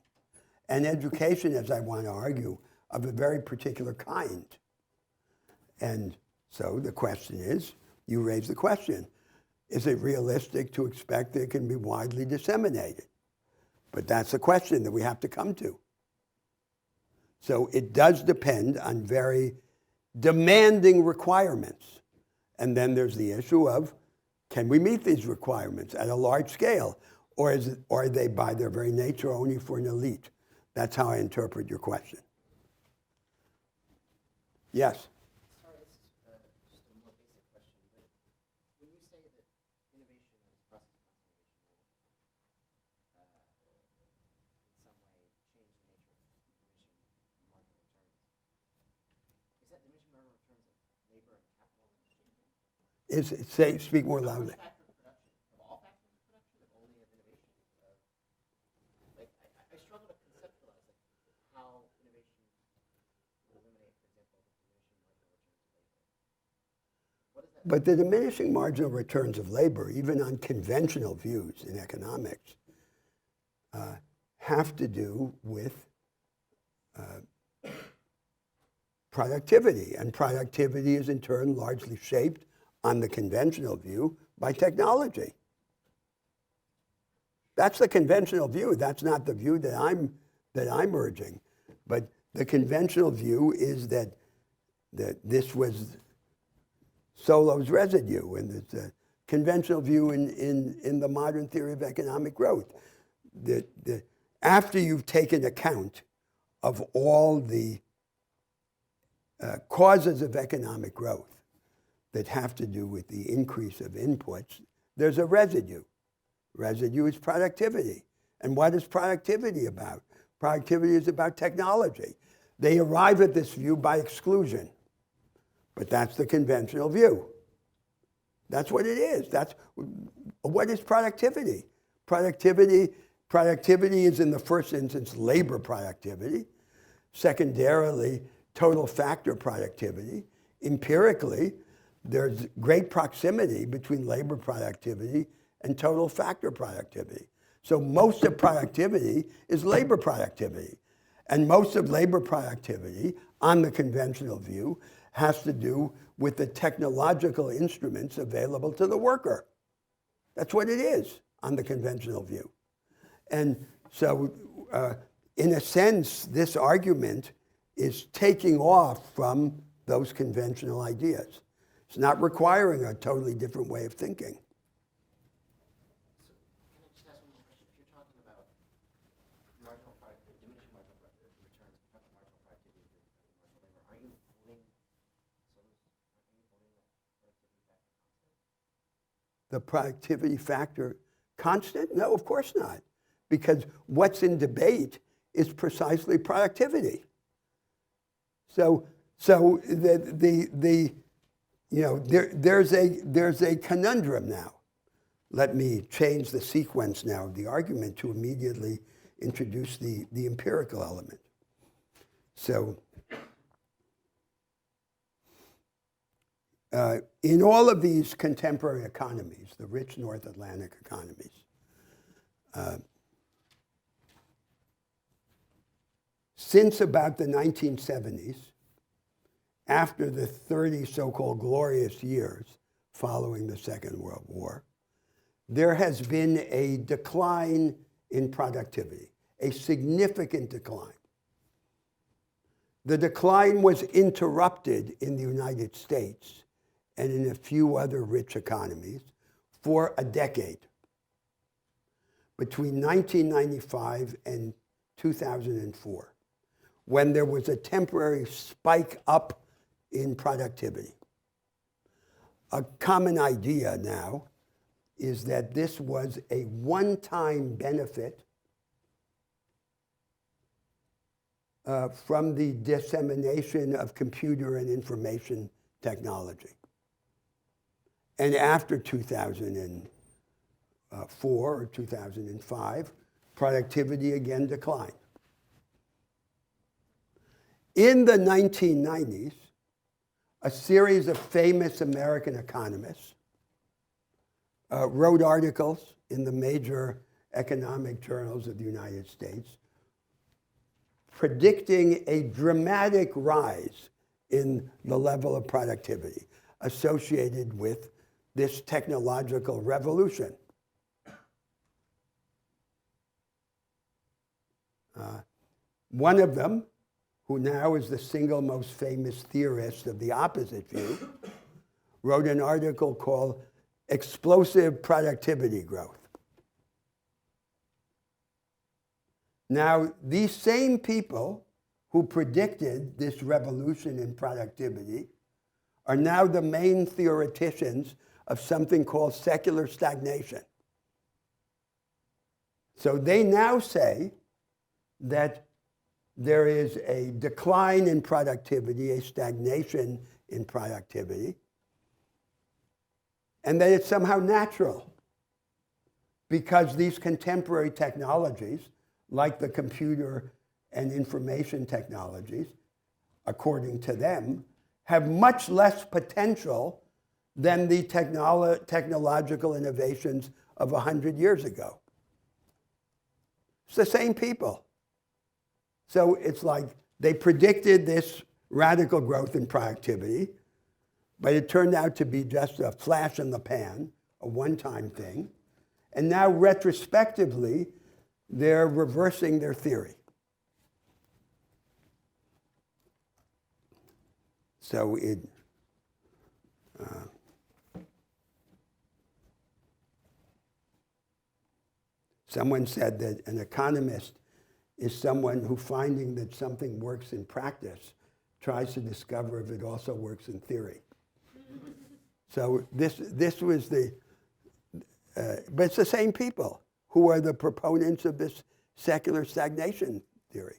And education, as I want to argue, of a very particular kind. And so the question is, you raise the question, is it realistic to expect that it can be widely disseminated? But that's a question that we have to come to. So it does depend on very demanding requirements. And then there's the issue of, can we meet these requirements at a large scale? Or are they by their very nature only for an elite? That's how I interpret your question. Yes? Sorry, this is just a more basic question, but when you say that innovation is process conservation will, in some way change the nature of diminishing marginal returns, is that diminishing marginal returns of labor and capital in exchange? Speak more loudly. Which factor of production? Of all factors of production? Of only of innovation? I struggle to conceptualize how innovation will eliminate, for example, the diminishing marginal returns of labor. What does that But the diminishing marginal returns of labor, even on conventional views in economics, have to do with productivity. And productivity is in turn largely shaped on the conventional view by technology. That's the conventional view. That's not the view that I'm urging. But the conventional view is that this was Solow's residue, and it's a conventional view in the modern theory of economic growth. After you've taken account of all the causes of economic growth that have to do with the increase of inputs, there's a residue. Residue is productivity. And what is productivity about? Productivity is about technology. They arrive at this view by exclusion. But that's the conventional view. That's what it is. What is productivity? Productivity is in the first instance labor productivity. Secondarily, total factor productivity. Empirically, there's great proximity between labor productivity and total factor productivity. So most of productivity is labor productivity. And most of labor productivity, on the conventional view, has to do with the technological instruments available to the worker. That's what it is on the conventional view. And so, in a sense, this argument is taking off from those conventional ideas. It's not requiring a totally different way of thinking. Can I just ask one more question? If you're talking about diminishing marginal returns, marginal productivity, marginal labor, aren't you holding that productivity factor constant? The productivity factor constant? No, of course not. Because what's in debate is precisely productivity. So there's a conundrum now. Let me change the sequence now of the argument to immediately introduce the empirical element. So in all of these contemporary economies, the rich North Atlantic economies, since about the 1970s, after the 30 so-called glorious years following the Second World War, there has been a decline in productivity, a significant decline. The decline was interrupted in the United States and in a few other rich economies for a decade. Between 1995 and 2004, when there was a temporary spike up in productivity. A common idea now is that this was a one-time benefit from the dissemination of computer and information technology. And after 2004 or 2005, productivity again declined. In the 1990s, a series of famous American economists wrote articles in the major economic journals of the United States, predicting a dramatic rise in the level of productivity associated with this technological revolution. One of them, who now is the single most famous theorist of the opposite view, wrote an article called Explosive Productivity Growth. Now, these same people who predicted this revolution in productivity are now the main theoreticians of something called secular stagnation. So they now say that there is a decline in productivity, a stagnation in productivity, and that it's somehow natural because these contemporary technologies, like the computer and information technologies, according to them, have much less potential than the technological innovations of 100 years ago. It's the same people. So it's like they predicted this radical growth in productivity, but it turned out to be just a flash in the pan, a one-time thing. And now retrospectively, they're reversing their theory. So someone said that an economist is someone who, finding that something works in practice, tries to discover if it also works in theory. So this was the, but it's the same people who are the proponents of this secular stagnation theory.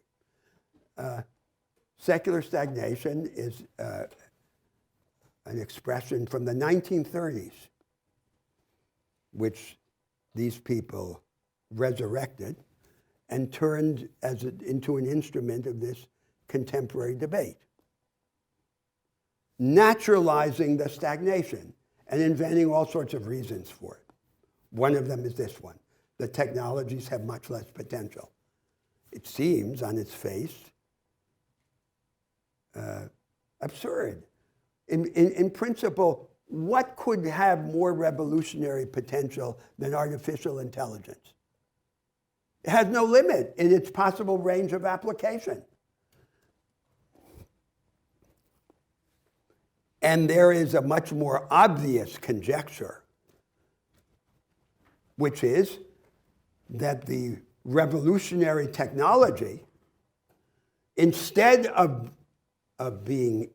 Secular stagnation is an expression from the 1930s, which these people resurrected and turned into an instrument of this contemporary debate, naturalizing the stagnation and inventing all sorts of reasons for it. One of them is this one: the technologies have much less potential. It seems, on its face, absurd. In principle, what could have more revolutionary potential than artificial intelligence? It has no limit in its possible range of application. And there is a much more obvious conjecture, which is that the revolutionary technology, instead of being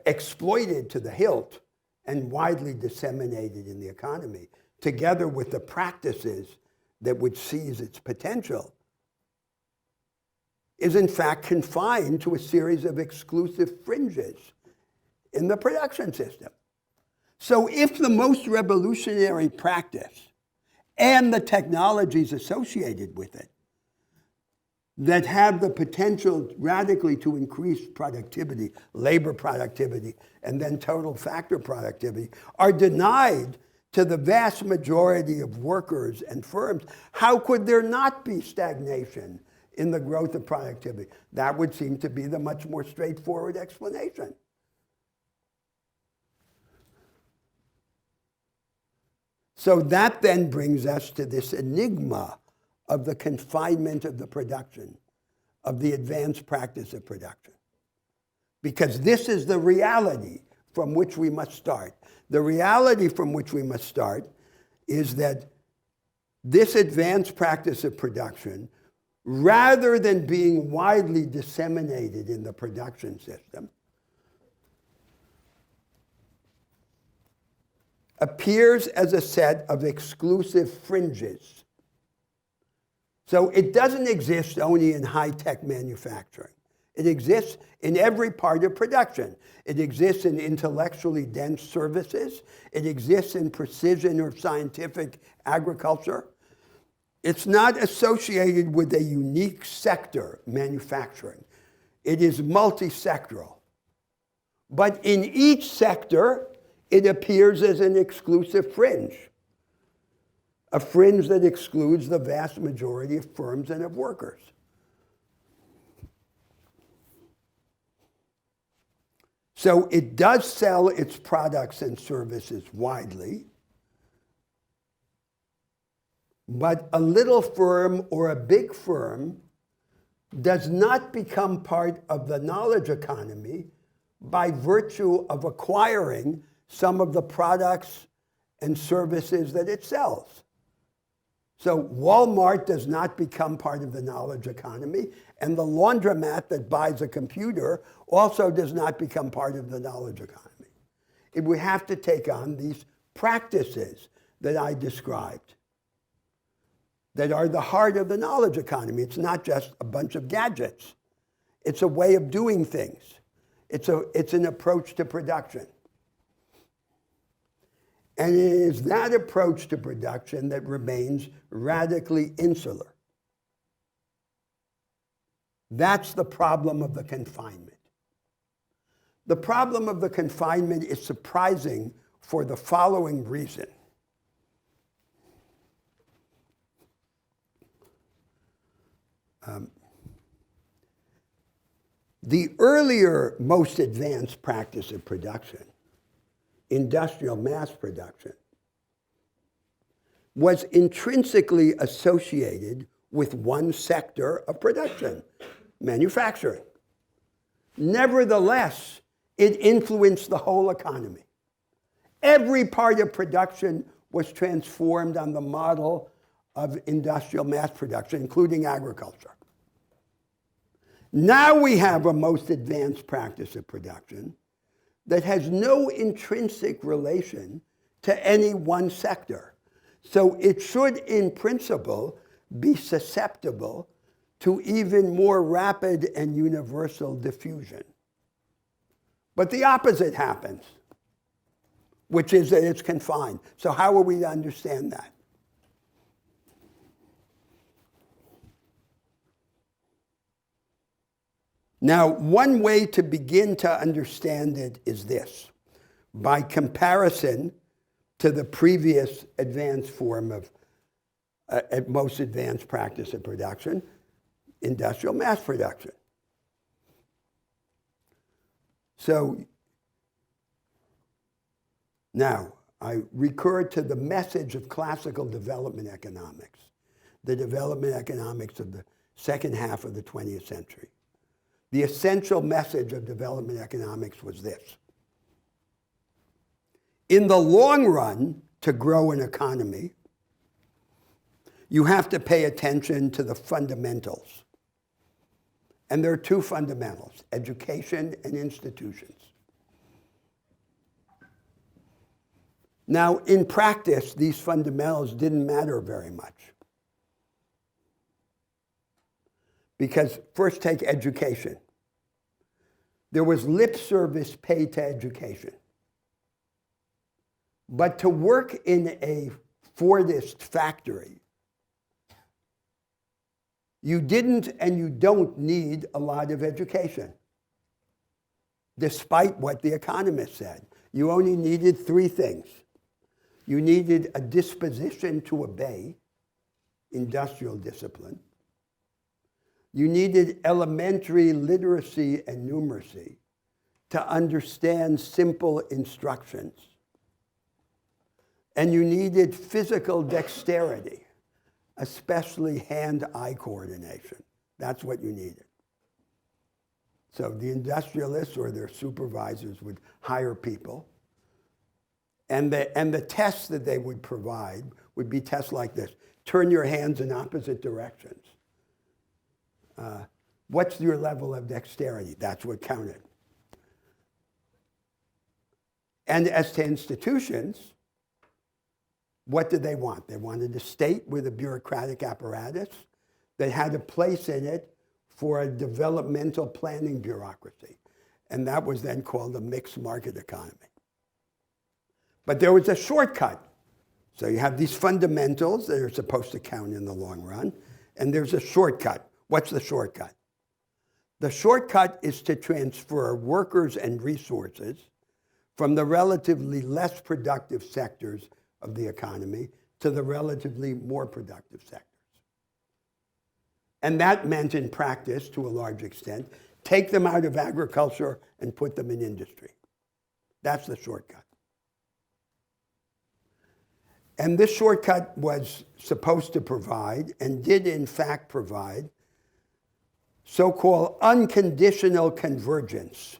exploited to the hilt and widely disseminated in the economy, together with the practices that would seize its potential, is in fact confined to a series of exclusive fringes in the production system. So if the most revolutionary practice and the technologies associated with it that have the potential radically to increase productivity, labor productivity, and then total factor productivity, are denied to the vast majority of workers and firms, how could there not be stagnation in the growth of productivity? That would seem to be the much more straightforward explanation. So that then brings us to this enigma of the confinement of the production, of the advanced practice of production. Because this is the reality from which we must start. The reality from which we must start is that this advanced practice of production, rather than being widely disseminated in the production system, appears as a set of exclusive fringes. So it doesn't exist only in high-tech manufacturing. It exists in every part of production. It exists in intellectually dense services. It exists in precision or scientific agriculture. It's not associated with a unique sector, manufacturing. It is multi-sectoral. But in each sector, it appears as an exclusive fringe. a fringe that excludes the vast majority of firms and of workers. So it does sell its products and services widely, but a little firm or a big firm does not become part of the knowledge economy by virtue of acquiring some of the products and services that it sells. So Walmart does not become part of the knowledge economy, and the laundromat that buys a computer also does not become part of the knowledge economy. We have to take on these practices that I described that are the heart of the knowledge economy. It's not just a bunch of gadgets. It's a way of doing things. It's an approach to production. And it is that approach to production that remains radically insular. That's the problem of the confinement. The problem of the confinement is surprising for the following reason. The earlier, most advanced practice of production, industrial mass production, was intrinsically associated with one sector of production, manufacturing. Nevertheless, it influenced the whole economy. Every part of production was transformed on the model of industrial mass production, including agriculture. Now we have a most advanced practice of production that has no intrinsic relation to any one sector. So it should, in principle, be susceptible to even more rapid and universal diffusion. But the opposite happens, which is that it's confined. So how are we to understand that? Now, one way to begin to understand it is this. By comparison to the previous advanced form of most advanced practice of production, industrial mass production. So now I recur to the message of classical development economics, the development economics of the second half of the 20th century. The essential message of development economics was this. In the long run, to grow an economy, you have to pay attention to the fundamentals. And there are two fundamentals, education and institutions. Now, in practice, these fundamentals didn't matter very much. Because first take education. There was lip service paid to education. But to work in a Fordist factory, you didn't and you don't need a lot of education, despite what the economists said. You only needed three things. You needed a disposition to obey, industrial discipline. You needed elementary literacy and numeracy to understand simple instructions. And you needed physical dexterity, especially hand-eye coordination. That's what you needed. So the industrialists or their supervisors would hire people, and the tests that they would provide would be tests like this. Turn your hands in opposite directions. What's your level of dexterity? That's what counted. And as to institutions, what did they want? They wanted a state with a bureaucratic apparatus that had a place in it for a developmental planning bureaucracy. And that was then called a mixed market economy. But there was a shortcut. So you have these fundamentals that are supposed to count in the long run, and there's a shortcut. What's the shortcut? The shortcut is to transfer workers and resources from the relatively less productive sectors of the economy to the relatively more productive sectors. And that meant in practice, to a large extent, take them out of agriculture and put them in industry. That's the shortcut. And this shortcut was supposed to provide, and did in fact provide, so-called unconditional convergence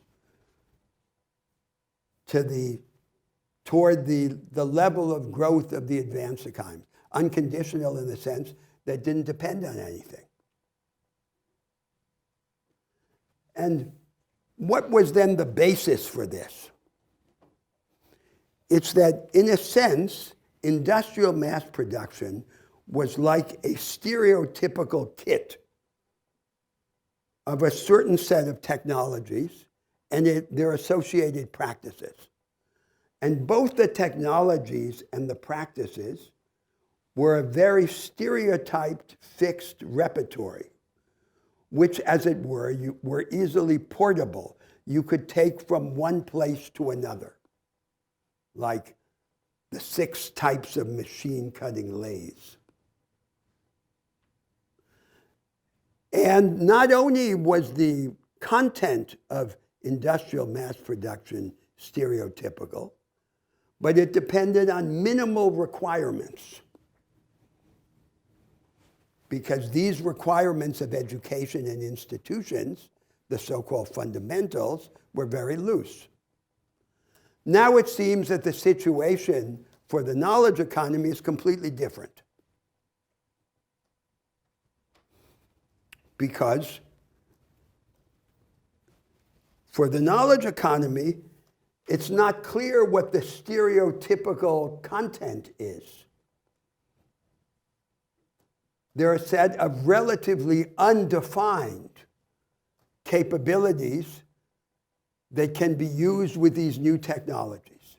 toward the level of growth of the advanced economy. Unconditional in the sense that didn't depend on anything. And what was then the basis for this? It's that, in a sense, industrial mass production was like a stereotypical kit of a certain set of technologies and their associated practices. And both the technologies and the practices were a very stereotyped, fixed repertory, which, as it were easily portable. You could take from one place to another, like the 6 types of machine cutting lathes. And not only was the content of industrial mass production stereotypical, but it depended on minimal requirements, because these requirements of education and institutions, the so-called fundamentals, were very loose. Now it seems that the situation for the knowledge economy is completely different. Because for the knowledge economy, it's not clear what the stereotypical content is. There are a set of relatively undefined capabilities that can be used with these new technologies.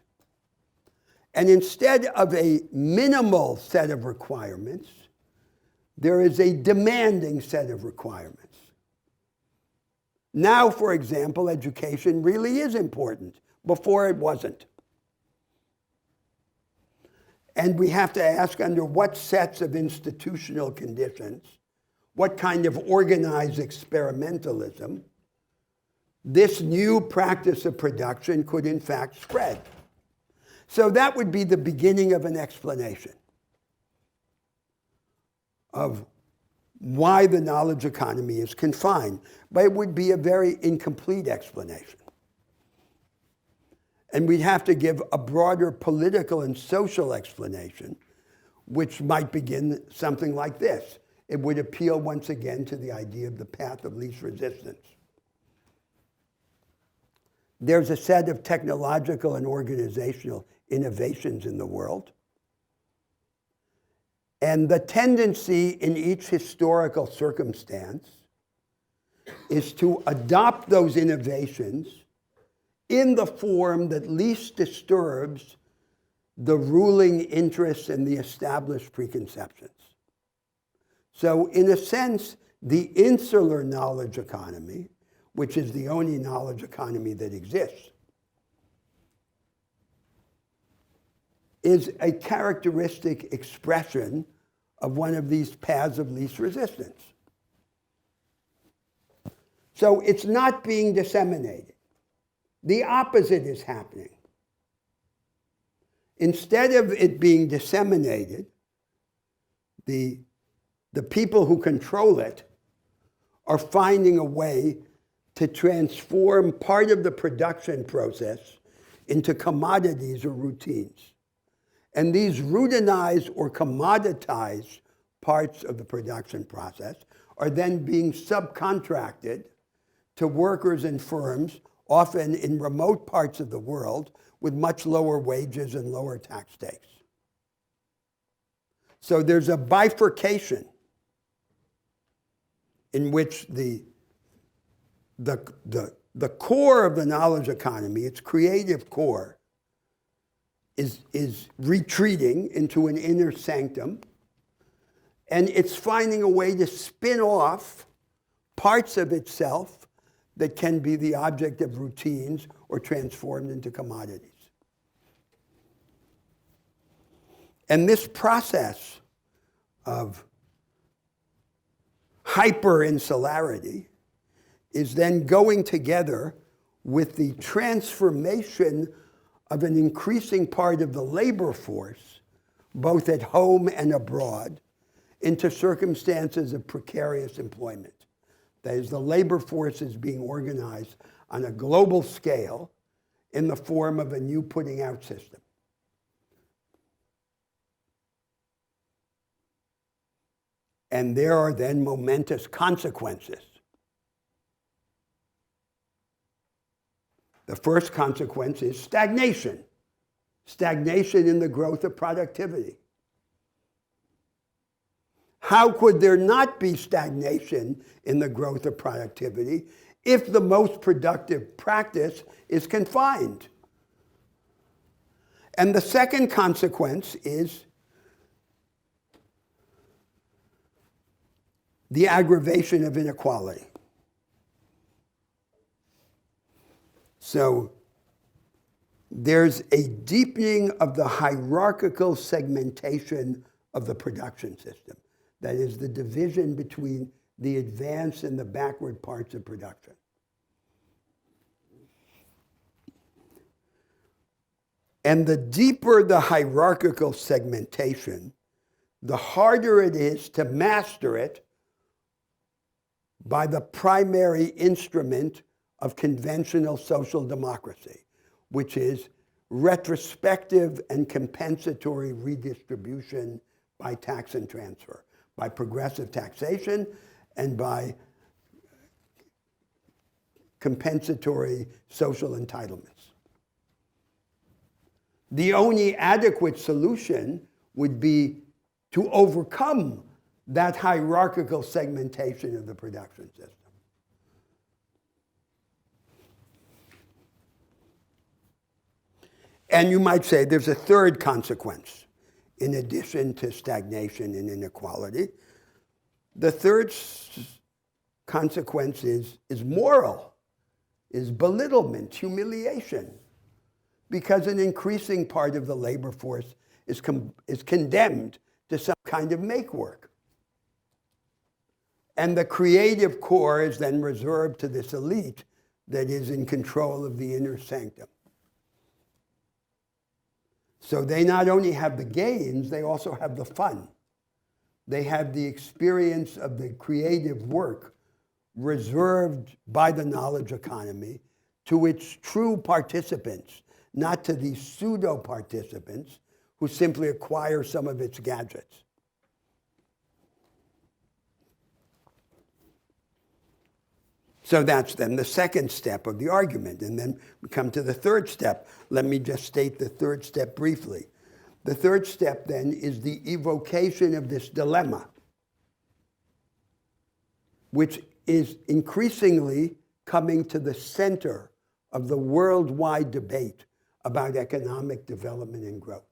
And instead of a minimal set of requirements, there is a demanding set of requirements. Now, for example, education really is important. Before it wasn't. And we have to ask under what sets of institutional conditions, what kind of organized experimentalism, this new practice of production could in fact spread. So that would be the beginning of an explanation of why the knowledge economy is confined. But it would be a very incomplete explanation. And we'd have to give a broader political and social explanation, which might begin something like this. It would appeal once again to the idea of the path of least resistance. There's a set of technological and organizational innovations in the world. And the tendency in each historical circumstance is to adopt those innovations in the form that least disturbs the ruling interests and the established preconceptions. So in a sense, the insular knowledge economy, which is the only knowledge economy that exists, is a characteristic expression of one of these paths of least resistance. So it's not being disseminated. The opposite is happening. Instead of it being disseminated, the people who control it are finding a way to transform part of the production process into commodities or routines. And these routinized or commoditized parts of the production process are then being subcontracted to workers and firms, often in remote parts of the world, with much lower wages and lower tax takes. So there's a bifurcation in which the core of the knowledge economy, its creative core, is retreating into an inner sanctum, and it's finding a way to spin off parts of itself that can be the object of routines or transformed into commodities. And this process of hyperinsularity is then going together with the transformation of an increasing part of the labor force, both at home and abroad, into circumstances of precarious employment. That is, the labor force is being organized on a global scale in the form of a new putting out system. And there are then momentous consequences. The first consequence is stagnation. Stagnation in the growth of productivity. How could there not be stagnation in the growth of productivity if the most productive practice is confined? And the second consequence is the aggravation of inequality. So there's a deepening of the hierarchical segmentation of the production system. That is the division between the advanced and the backward parts of production. And the deeper the hierarchical segmentation, the harder it is to master it by the primary instrument of conventional social democracy, which is retrospective and compensatory redistribution by tax and transfer, by progressive taxation and by compensatory social entitlements. The only adequate solution would be to overcome that hierarchical segmentation of the production system. And you might say there's a third consequence in addition to stagnation and inequality. The third consequence is moral, is belittlement, humiliation, because an increasing part of the labor force is condemned to some kind of make work. And the creative core is then reserved to this elite that is in control of the inner sanctum. So they not only have the gains, they also have the fun. They have the experience of the creative work reserved by the knowledge economy to its true participants, not to these pseudo-participants who simply acquire some of its gadgets. So that's then the second step of the argument. And then we come to the third step. Let me just state the third step briefly. The third step then is the evocation of this dilemma, which is increasingly coming to the center of the worldwide debate about economic development and growth.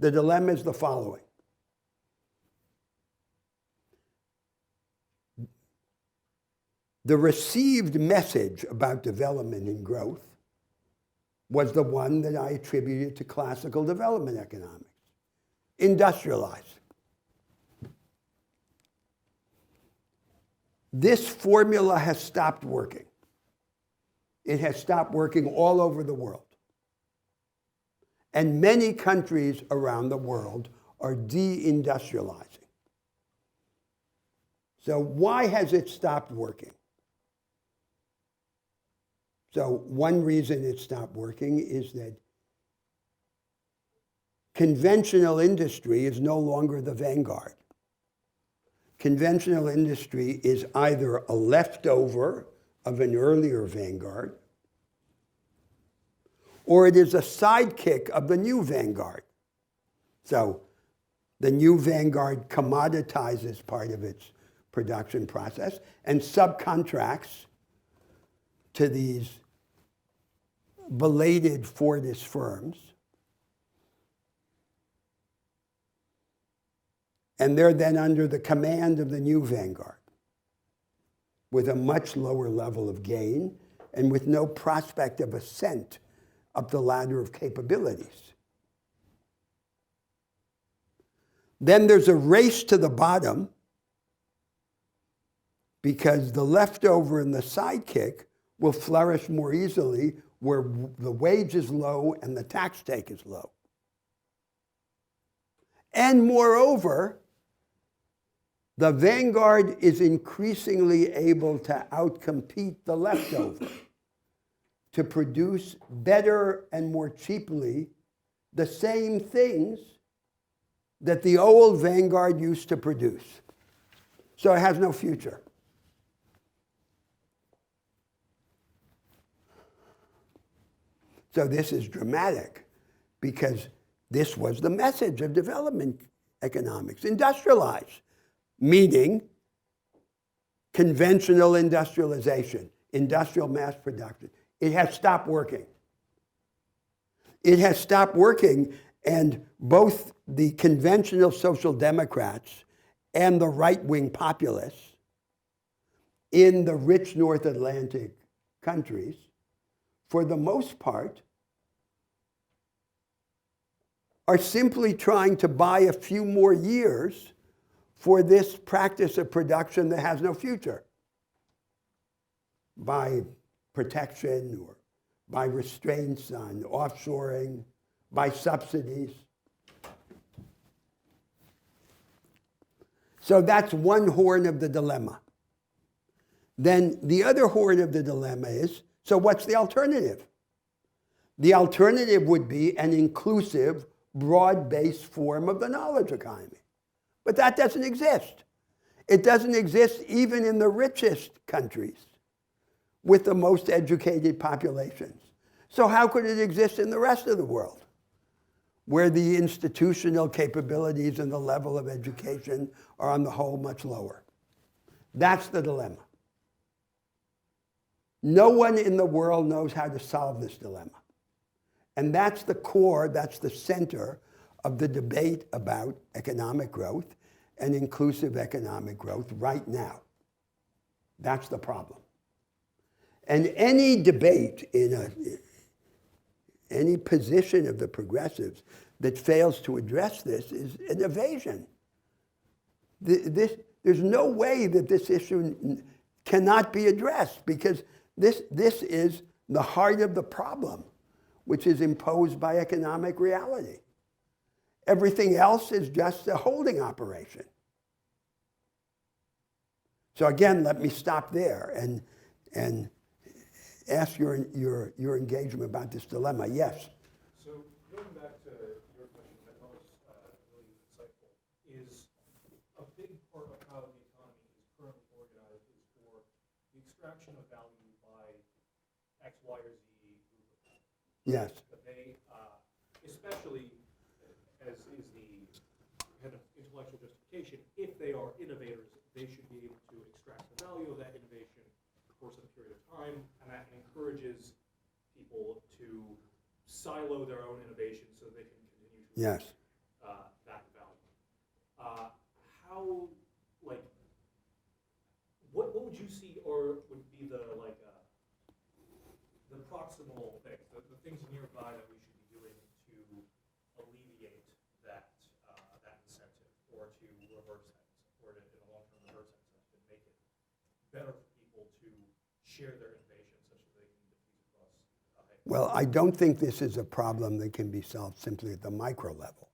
The dilemma is the following. The received message about development and growth was the one that I attributed to classical development economics. Industrialize. This formula has stopped working. It has stopped working all over the world. And many countries around the world are deindustrializing. So why has it stopped working? So one reason it stopped working is that conventional industry is no longer the vanguard. Conventional industry is either a leftover of an earlier vanguard, or it is a sidekick of the new vanguard. So the new vanguard commoditizes part of its production process and subcontracts to these belated Fordist firms. And they're then under the command of the new vanguard with a much lower level of gain and with no prospect of ascent up the ladder of capabilities. Then there's a race to the bottom because the leftover and the sidekick will flourish more easily where the wage is low and the tax take is low. And moreover, the vanguard is increasingly able to outcompete the leftover to produce better and more cheaply the same things that the old vanguard used to produce. So it has no future. So this is dramatic because this was the message of development economics. Industrialize, meaning conventional industrialization, industrial mass production. It has stopped working. It has stopped working, and both the conventional social democrats and the right-wing populists in the rich North Atlantic countries, for the most part, are simply trying to buy a few more years for this practice of production that has no future by protection or by restraints on offshoring, by subsidies. So that's one horn of the dilemma. Then the other horn of the dilemma is, so what's the alternative? The alternative would be an inclusive, broad-based form of the knowledge economy. But that doesn't exist. It doesn't exist even in the richest countries with the most educated populations. So how could it exist in the rest of the world, where the institutional capabilities and the level of education are on the whole much lower? That's the dilemma. No one in the world knows how to solve this dilemma. And that's the core, that's the center of the debate about economic growth and inclusive economic growth right now. That's the problem. And any debate in any position of the progressives that fails to address this is an evasion. There's no way that this issue cannot be addressed because this is the heart of the problem, which is imposed by economic reality. Everything else is just a holding operation. So again, let me stop there and ask your engagement about this dilemma. Yes? So going back to your question, that was really insightful, is a big part of how the economy is currently organized is for the extraction of value by X, Y, or Z group of people. Yes. But they, especially as is the kind of intellectual justification, if they are innovators, they should be able to extract the value of that innovation for some period of time, and that encourages people to silo their own innovation so they can continue to Yes. that value. How, like, what would you see, or would be the proximal things, the things nearby that we should be doing to alleviate that that incentive, or to reverse that, or to, in the long term, reverse that incentive, and make it better for people to share their innovation such that they can diffuse across Well, I don't think this is a problem that can be solved simply at the micro level.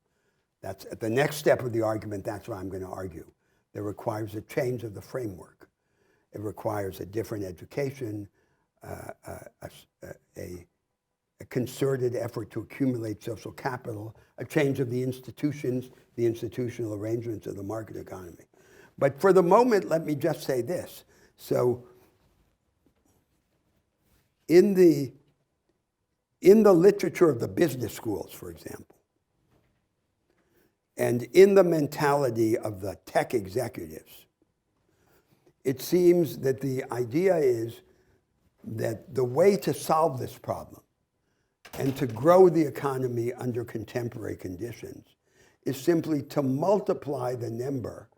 That's at the next step of the argument, that's what I'm going to argue. It requires a change of the framework. It requires a different education, a concerted effort to accumulate social capital, a change of the institutions, the institutional arrangements of the market economy. But for the moment, let me just say this. So in the literature of the business schools, for example, and in the mentality of the tech executives, it seems that the idea is that the way to solve this problem and to grow the economy under contemporary conditions is simply to multiply the number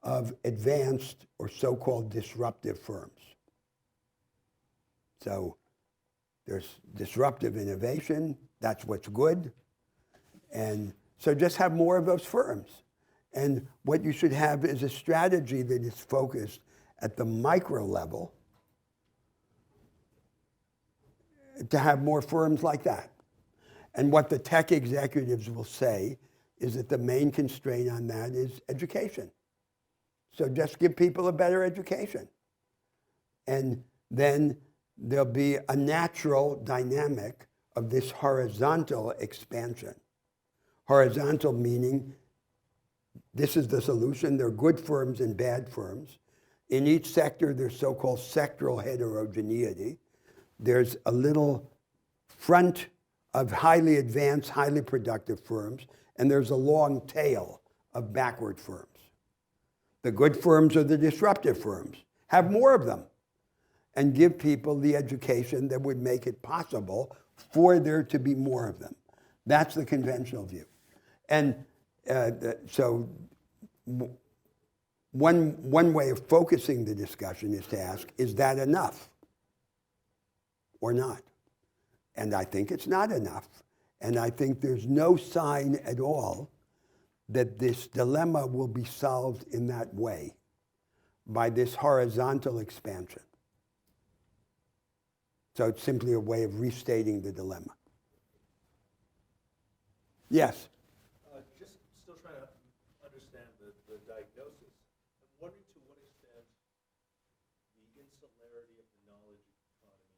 of advanced or so-called disruptive firms. So there's disruptive innovation, that's what's good, and so just have more of those firms. And what you should have is a strategy that is focused at the micro level to have more firms like that. And what the tech executives will say is that the main constraint on that is education. So just give people a better education. And then there'll be a natural dynamic of this horizontal expansion. Horizontal meaning this is the solution. There are good firms and bad firms. In each sector, there's so-called sectoral heterogeneity. There's a little front of highly advanced, highly productive firms, and there's a long tail of backward firms. The good firms are the disruptive firms. Have more of them and give people the education that would make it possible for there to be more of them. That's the conventional view. And so one way of focusing the discussion is to ask, is that enough or not? And I think it's not enough. And I think there's no sign at all that this dilemma will be solved in that way, by this horizontal expansion. So it's simply a way of restating the dilemma. Yes? Just still trying to understand the diagnosis. I'm wondering to what extent the insularity of the knowledge economy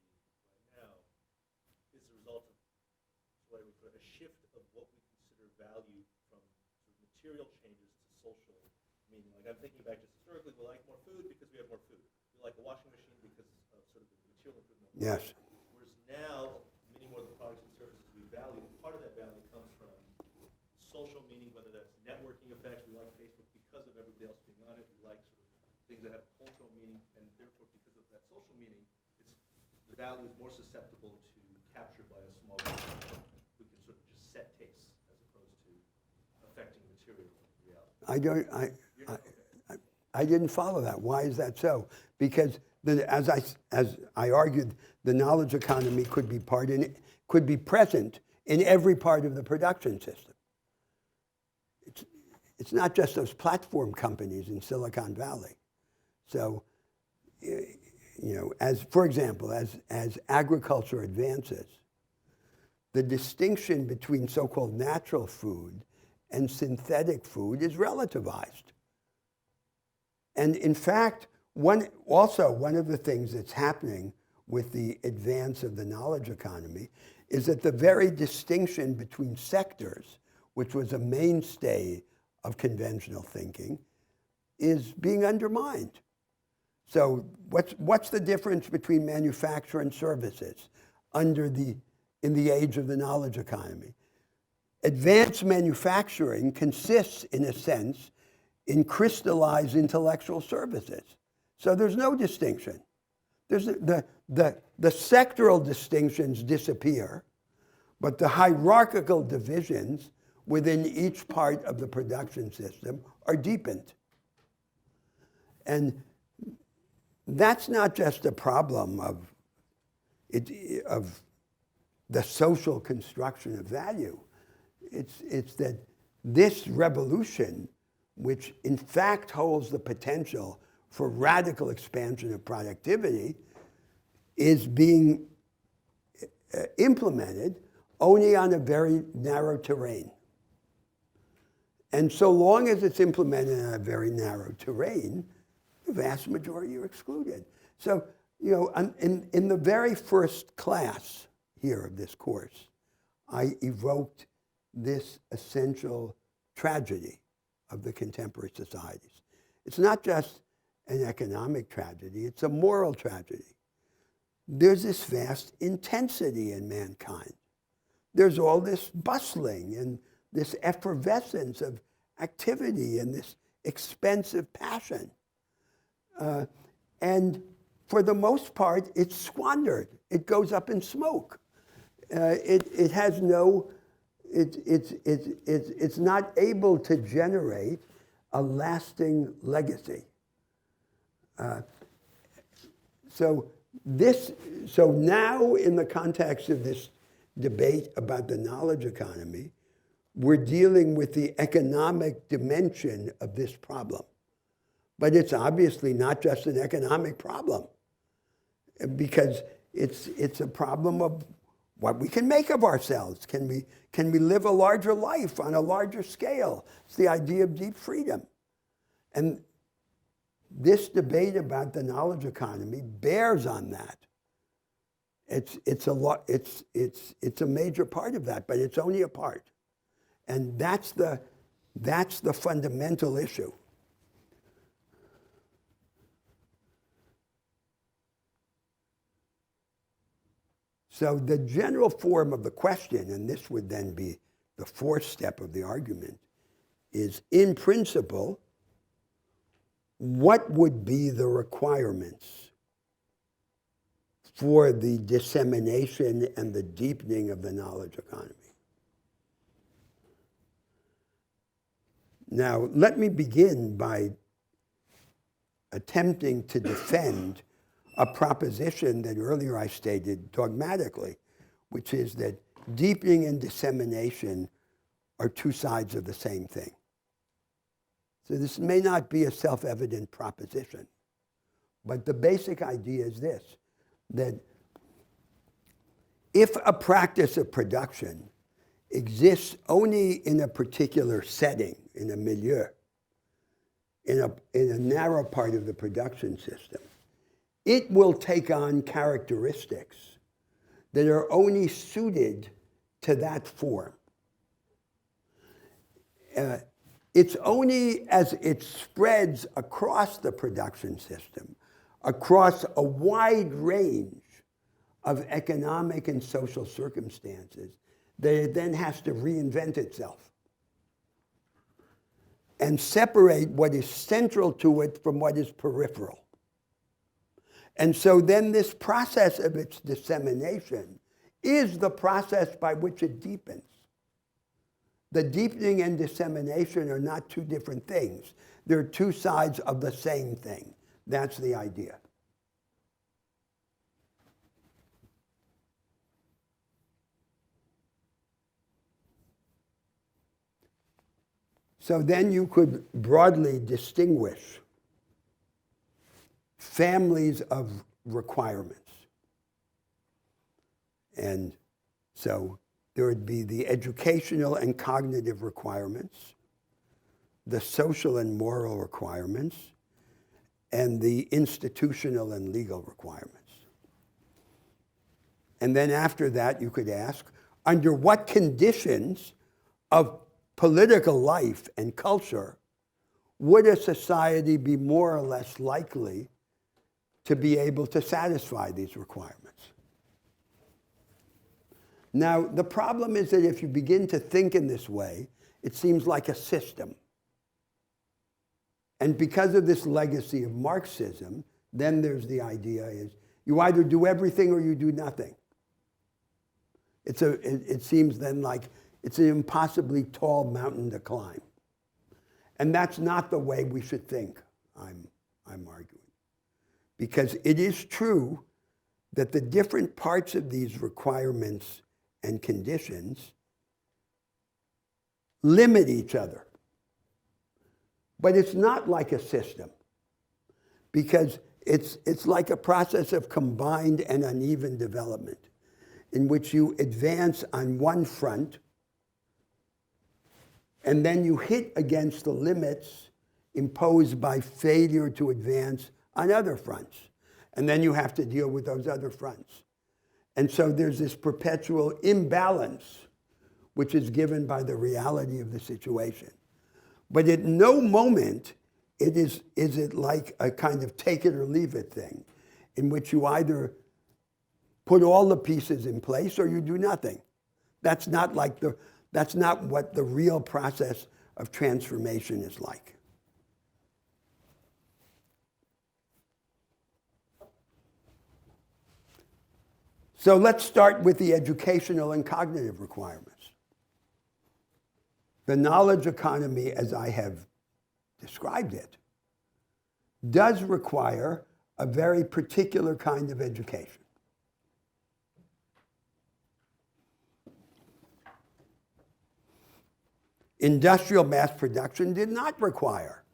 right now is a result of a shift of what we consider value from sort of material changes to social meaning. Like I'm thinking back just historically, we like more food because we have more food. We like a washing machine because of sort of the material improvement. Yes. Whereas now, many more of the products and services we value, part of that value comes from social meaning, whether that's networking effects. We like Facebook because of everybody else being on it. We like sort of things that have cultural meaning, and therefore, because of that social meaning, the value is more susceptible to capture by a small group who can sort of just set tastes as opposed to affecting material reality. I didn't follow that. Why is that so? Because as I argued, the knowledge economy could be present in every part of the production system. It's not just those platform companies in Silicon Valley. So, for example, as agriculture advances, the distinction between so-called natural food and synthetic food is relativized. And in fact, one of the things that's happening with the advance of the knowledge economy is that the very distinction between sectors, which was a mainstay of conventional thinking, is being undermined. So what's the difference between manufacture and services in the age of the knowledge economy? Advanced manufacturing consists, in a sense, in crystallized intellectual services. So there's no distinction. There's the sectoral distinctions disappear, but the hierarchical divisions within each part of the production system are deepened. And that's not just a problem of the social construction of value. It's that this revolution, which in fact holds the potential for radical expansion of productivity, is being implemented only on a very narrow terrain. And so long as it's implemented on a very narrow terrain, the vast majority are excluded. So, in the very first class here of this course, I evoked this essential tragedy of the contemporary societies. It's not just an economic tragedy, it's a moral tragedy. There's this vast intensity in mankind. There's all this bustling and this effervescence of activity and this expensive passion. And for the most part, it's squandered. It goes up in smoke. It's not able to generate a lasting legacy. So now in the context of this debate about the knowledge economy, we're dealing with the economic dimension of this problem. But it's obviously not just an economic problem, because it's a problem of what we can make of ourselves. Can we live a larger life on a larger scale? It's the idea of deep freedom. And this debate about the knowledge economy bears on that. It's a major part of that, but it's only a part. And that's the fundamental issue. So the general form of the question, and this would then be the fourth step of the argument, is in principle, what would be the requirements for the dissemination and the deepening of the knowledge economy? Now, let me begin by attempting to defend a proposition that earlier I stated dogmatically, which is that deepening and dissemination are two sides of the same thing. So this may not be a self-evident proposition, but the basic idea is this, that if a practice of production exists only in a particular setting, in a milieu, in a narrow part of the production system, it will take on characteristics that are only suited to that form. It's only as it spreads across the production system, across a wide range of economic and social circumstances, that it then has to reinvent itself and separate what is central to it from what is peripheral. And so then this process of its dissemination is the process by which it deepens. The deepening and dissemination are not two different things. They're two sides of the same thing. That's the idea. So then you could broadly distinguish families of requirements. And so there would be the educational and cognitive requirements, the social and moral requirements, and the institutional and legal requirements. And then after that, you could ask, under what conditions of political life and culture would a society be more or less likely to be able to satisfy these requirements? Now, the problem is that if you begin to think in this way, it seems like a system. And because of this legacy of Marxism, then there's the idea is you either do everything or you do nothing. It seems then like it's an impossibly tall mountain to climb. And that's not the way we should think, I'm arguing. Because it is true that the different parts of these requirements and conditions limit each other. But it's not like a system, because it's like a process of combined and uneven development in which you advance on one front and then you hit against the limits imposed by failure to advance on other fronts. And then you have to deal with those other fronts. And so there's this perpetual imbalance, which is given by the reality of the situation. But at no moment is it like a kind of take it or leave it thing, in which you either put all the pieces in place or you do nothing. That's not what the real process of transformation is like. So let's start with the educational and cognitive requirements. The knowledge economy, as I have described it, does require a very particular kind of education. Industrial mass production did not require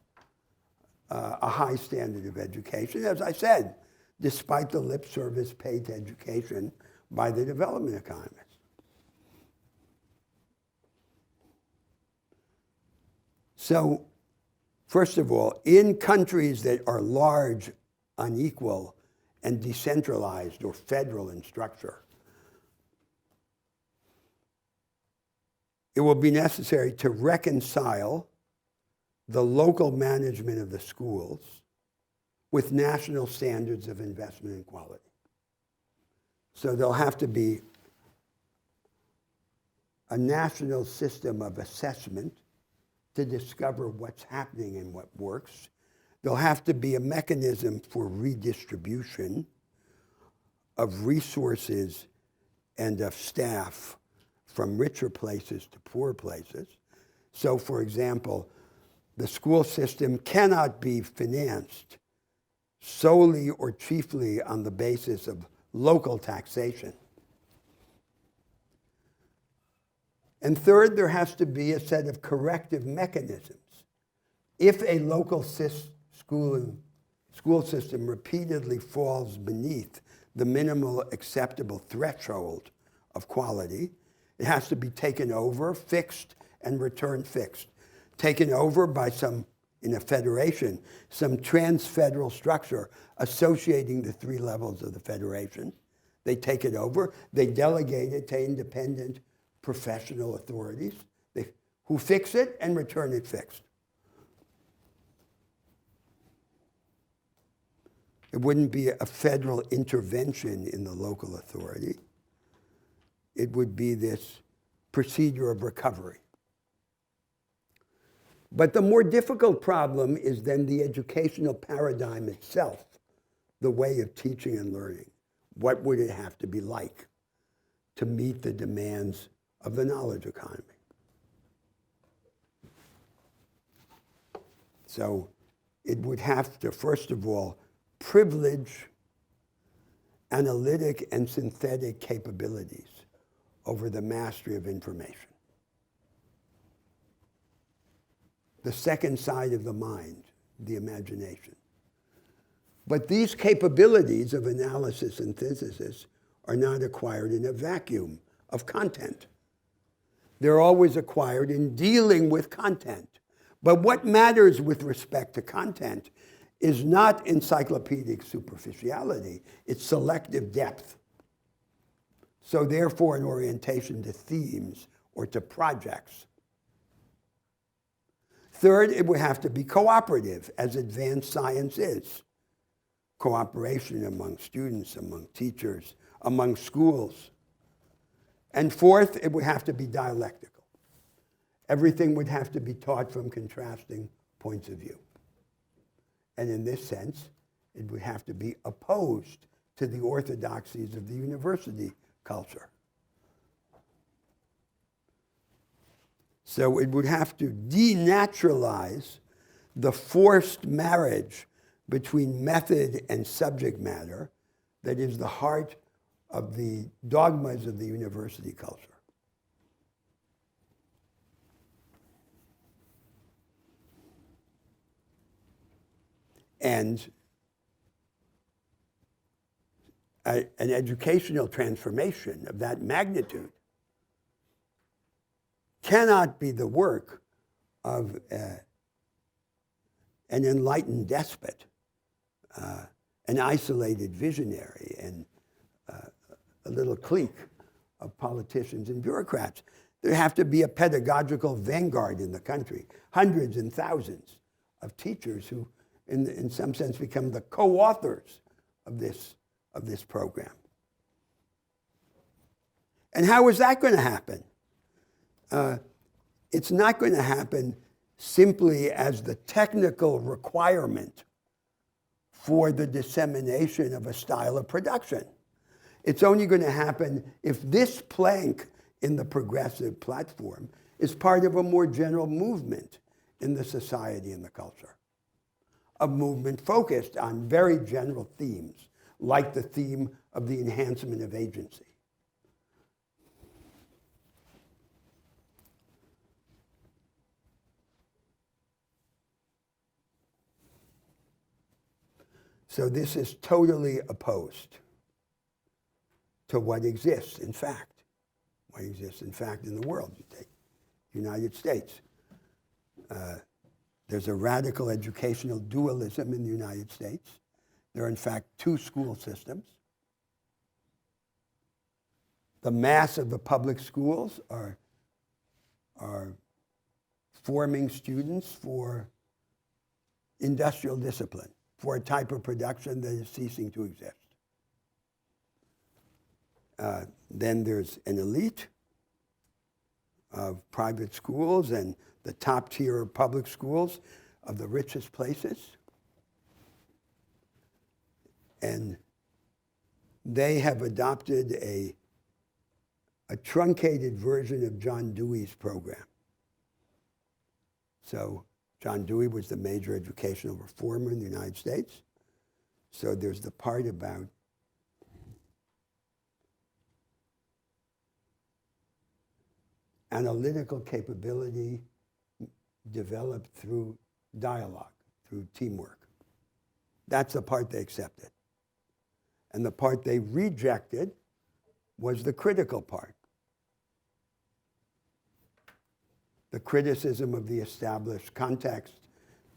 a high standard of education, as I said, despite the lip service paid to education by the development economists. So, first of all, in countries that are large, unequal, and decentralized or federal in structure, it will be necessary to reconcile the local management of the schools with national standards of investment in quality. So there'll have to be a national system of assessment to discover what's happening and what works. There'll have to be a mechanism for redistribution of resources and of staff from richer places to poor places. So, for example, the school system cannot be financed solely or chiefly on the basis of local taxation. And third, there has to be a set of corrective mechanisms. If a local school system repeatedly falls beneath the minimal acceptable threshold of quality, it has to be taken over, fixed, and returned fixed. Taken over by some, in a federation, some trans-federal structure associating the three levels of the federation. They take it over, they delegate it to independent professional authorities who fix it and return it fixed. It wouldn't be a federal intervention in the local authority. It would be this procedure of recovery. But the more difficult problem is then the educational paradigm itself, the way of teaching and learning. What would it have to be like to meet the demands of the knowledge economy? So it would have to, first of all, privilege analytic and synthetic capabilities over the mastery of information. The second side of the mind, the imagination. But these capabilities of analysis and synthesis are not acquired in a vacuum of content. They're always acquired in dealing with content. But what matters with respect to content is not encyclopedic superficiality, it's selective depth. So therefore, an orientation to themes or to projects. Third, it would have to be cooperative, as advanced science is. Cooperation among students, among teachers, among schools. And fourth, it would have to be dialectical. Everything would have to be taught from contrasting points of view. And in this sense, it would have to be opposed to the orthodoxies of the university culture. So it would have to denaturalize the forced marriage between method and subject matter that is the heart of the dogmas of the university culture. And an educational transformation of that magnitude cannot be the work of an enlightened despot, an isolated visionary, and a little clique of politicians and bureaucrats. There have to be a pedagogical vanguard in the country, hundreds and thousands of teachers who, in some sense, become the co-authors of this program. And how is that going to happen? It's not going to happen simply as the technical requirement for the dissemination of a style of production. It's only going to happen if this plank in the progressive platform is part of a more general movement in the society and the culture. A movement focused on very general themes, like the theme of the enhancement of agency. So this is totally opposed to what exists, in fact. What exists, in fact, in the world. You take the United States. There's a radical educational dualism in the United States. There are, in fact, two school systems. The mass of the public schools are forming students for industrial discipline, for a type of production that is ceasing to exist. Then there's an elite of private schools and the top tier of public schools of the richest places. And they have adopted a truncated version of John Dewey's program. So John Dewey was the major educational reformer in the United States. So there's the part about analytical capability developed through dialogue, through teamwork. That's the part they accepted. And the part they rejected was the critical part. The criticism of the established context,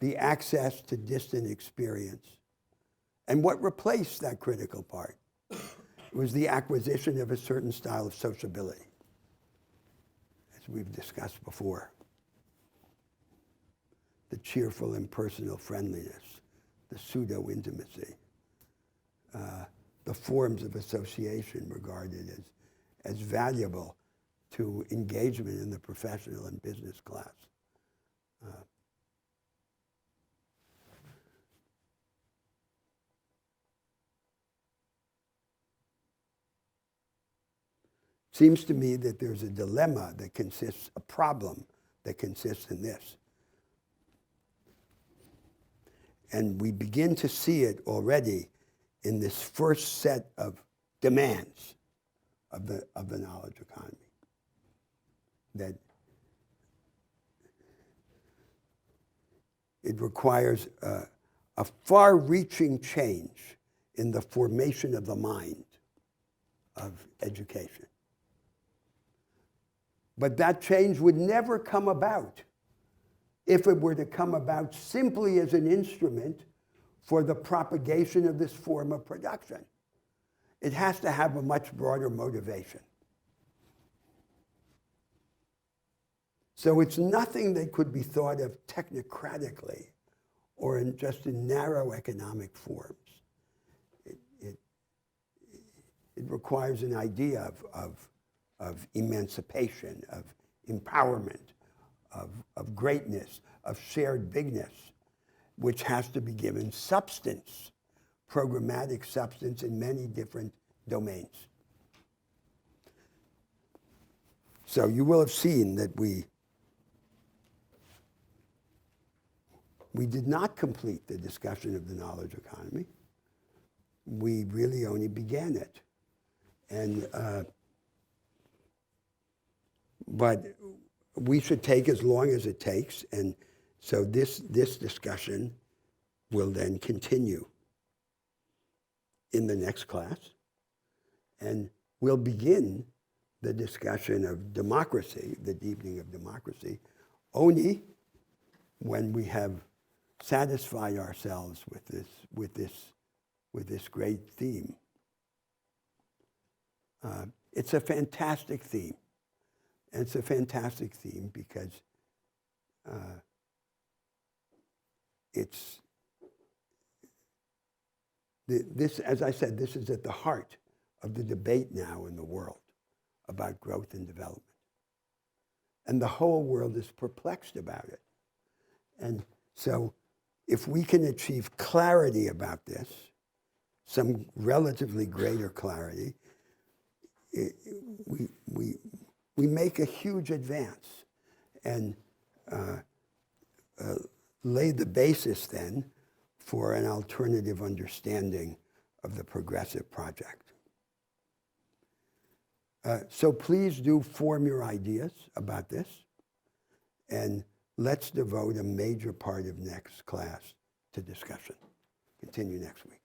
the access to distant experience. And what replaced that critical part was the acquisition of a certain style of sociability, as we've discussed before. The cheerful impersonal friendliness, the pseudo-intimacy, the forms of association regarded as valuable to engagement in the professional and business class. Seems to me that there's a dilemma that consists, a problem that consists in this. And we begin to see it already in this first set of demands of the knowledge economy. That it requires a far-reaching change in the formation of the mind of education. But that change would never come about if it were to come about simply as an instrument for the propagation of this form of production. It has to have a much broader motivation. So it's nothing that could be thought of technocratically or just in narrow economic forms. It requires an idea of emancipation, of empowerment, of greatness, of shared bigness, which has to be given substance, programmatic substance in many different domains. So you will have seen that we did not complete the discussion of the knowledge economy. We really only began it. And but we should take as long as it takes, and so this discussion will then continue in the next class, and we'll begin the discussion of democracy, the deepening of democracy, only when we have satisfied ourselves with this great theme. It's a fantastic theme. And it's a fantastic theme because this, as I said, this is at the heart of the debate now in the world about growth and development. And the whole world is perplexed about it. And so if we can achieve clarity about this, some relatively greater clarity, we make a huge advance and lay the basis then for an alternative understanding of the progressive project. So please do form your ideas about this, and let's devote a major part of next class to discussion. Continue next week.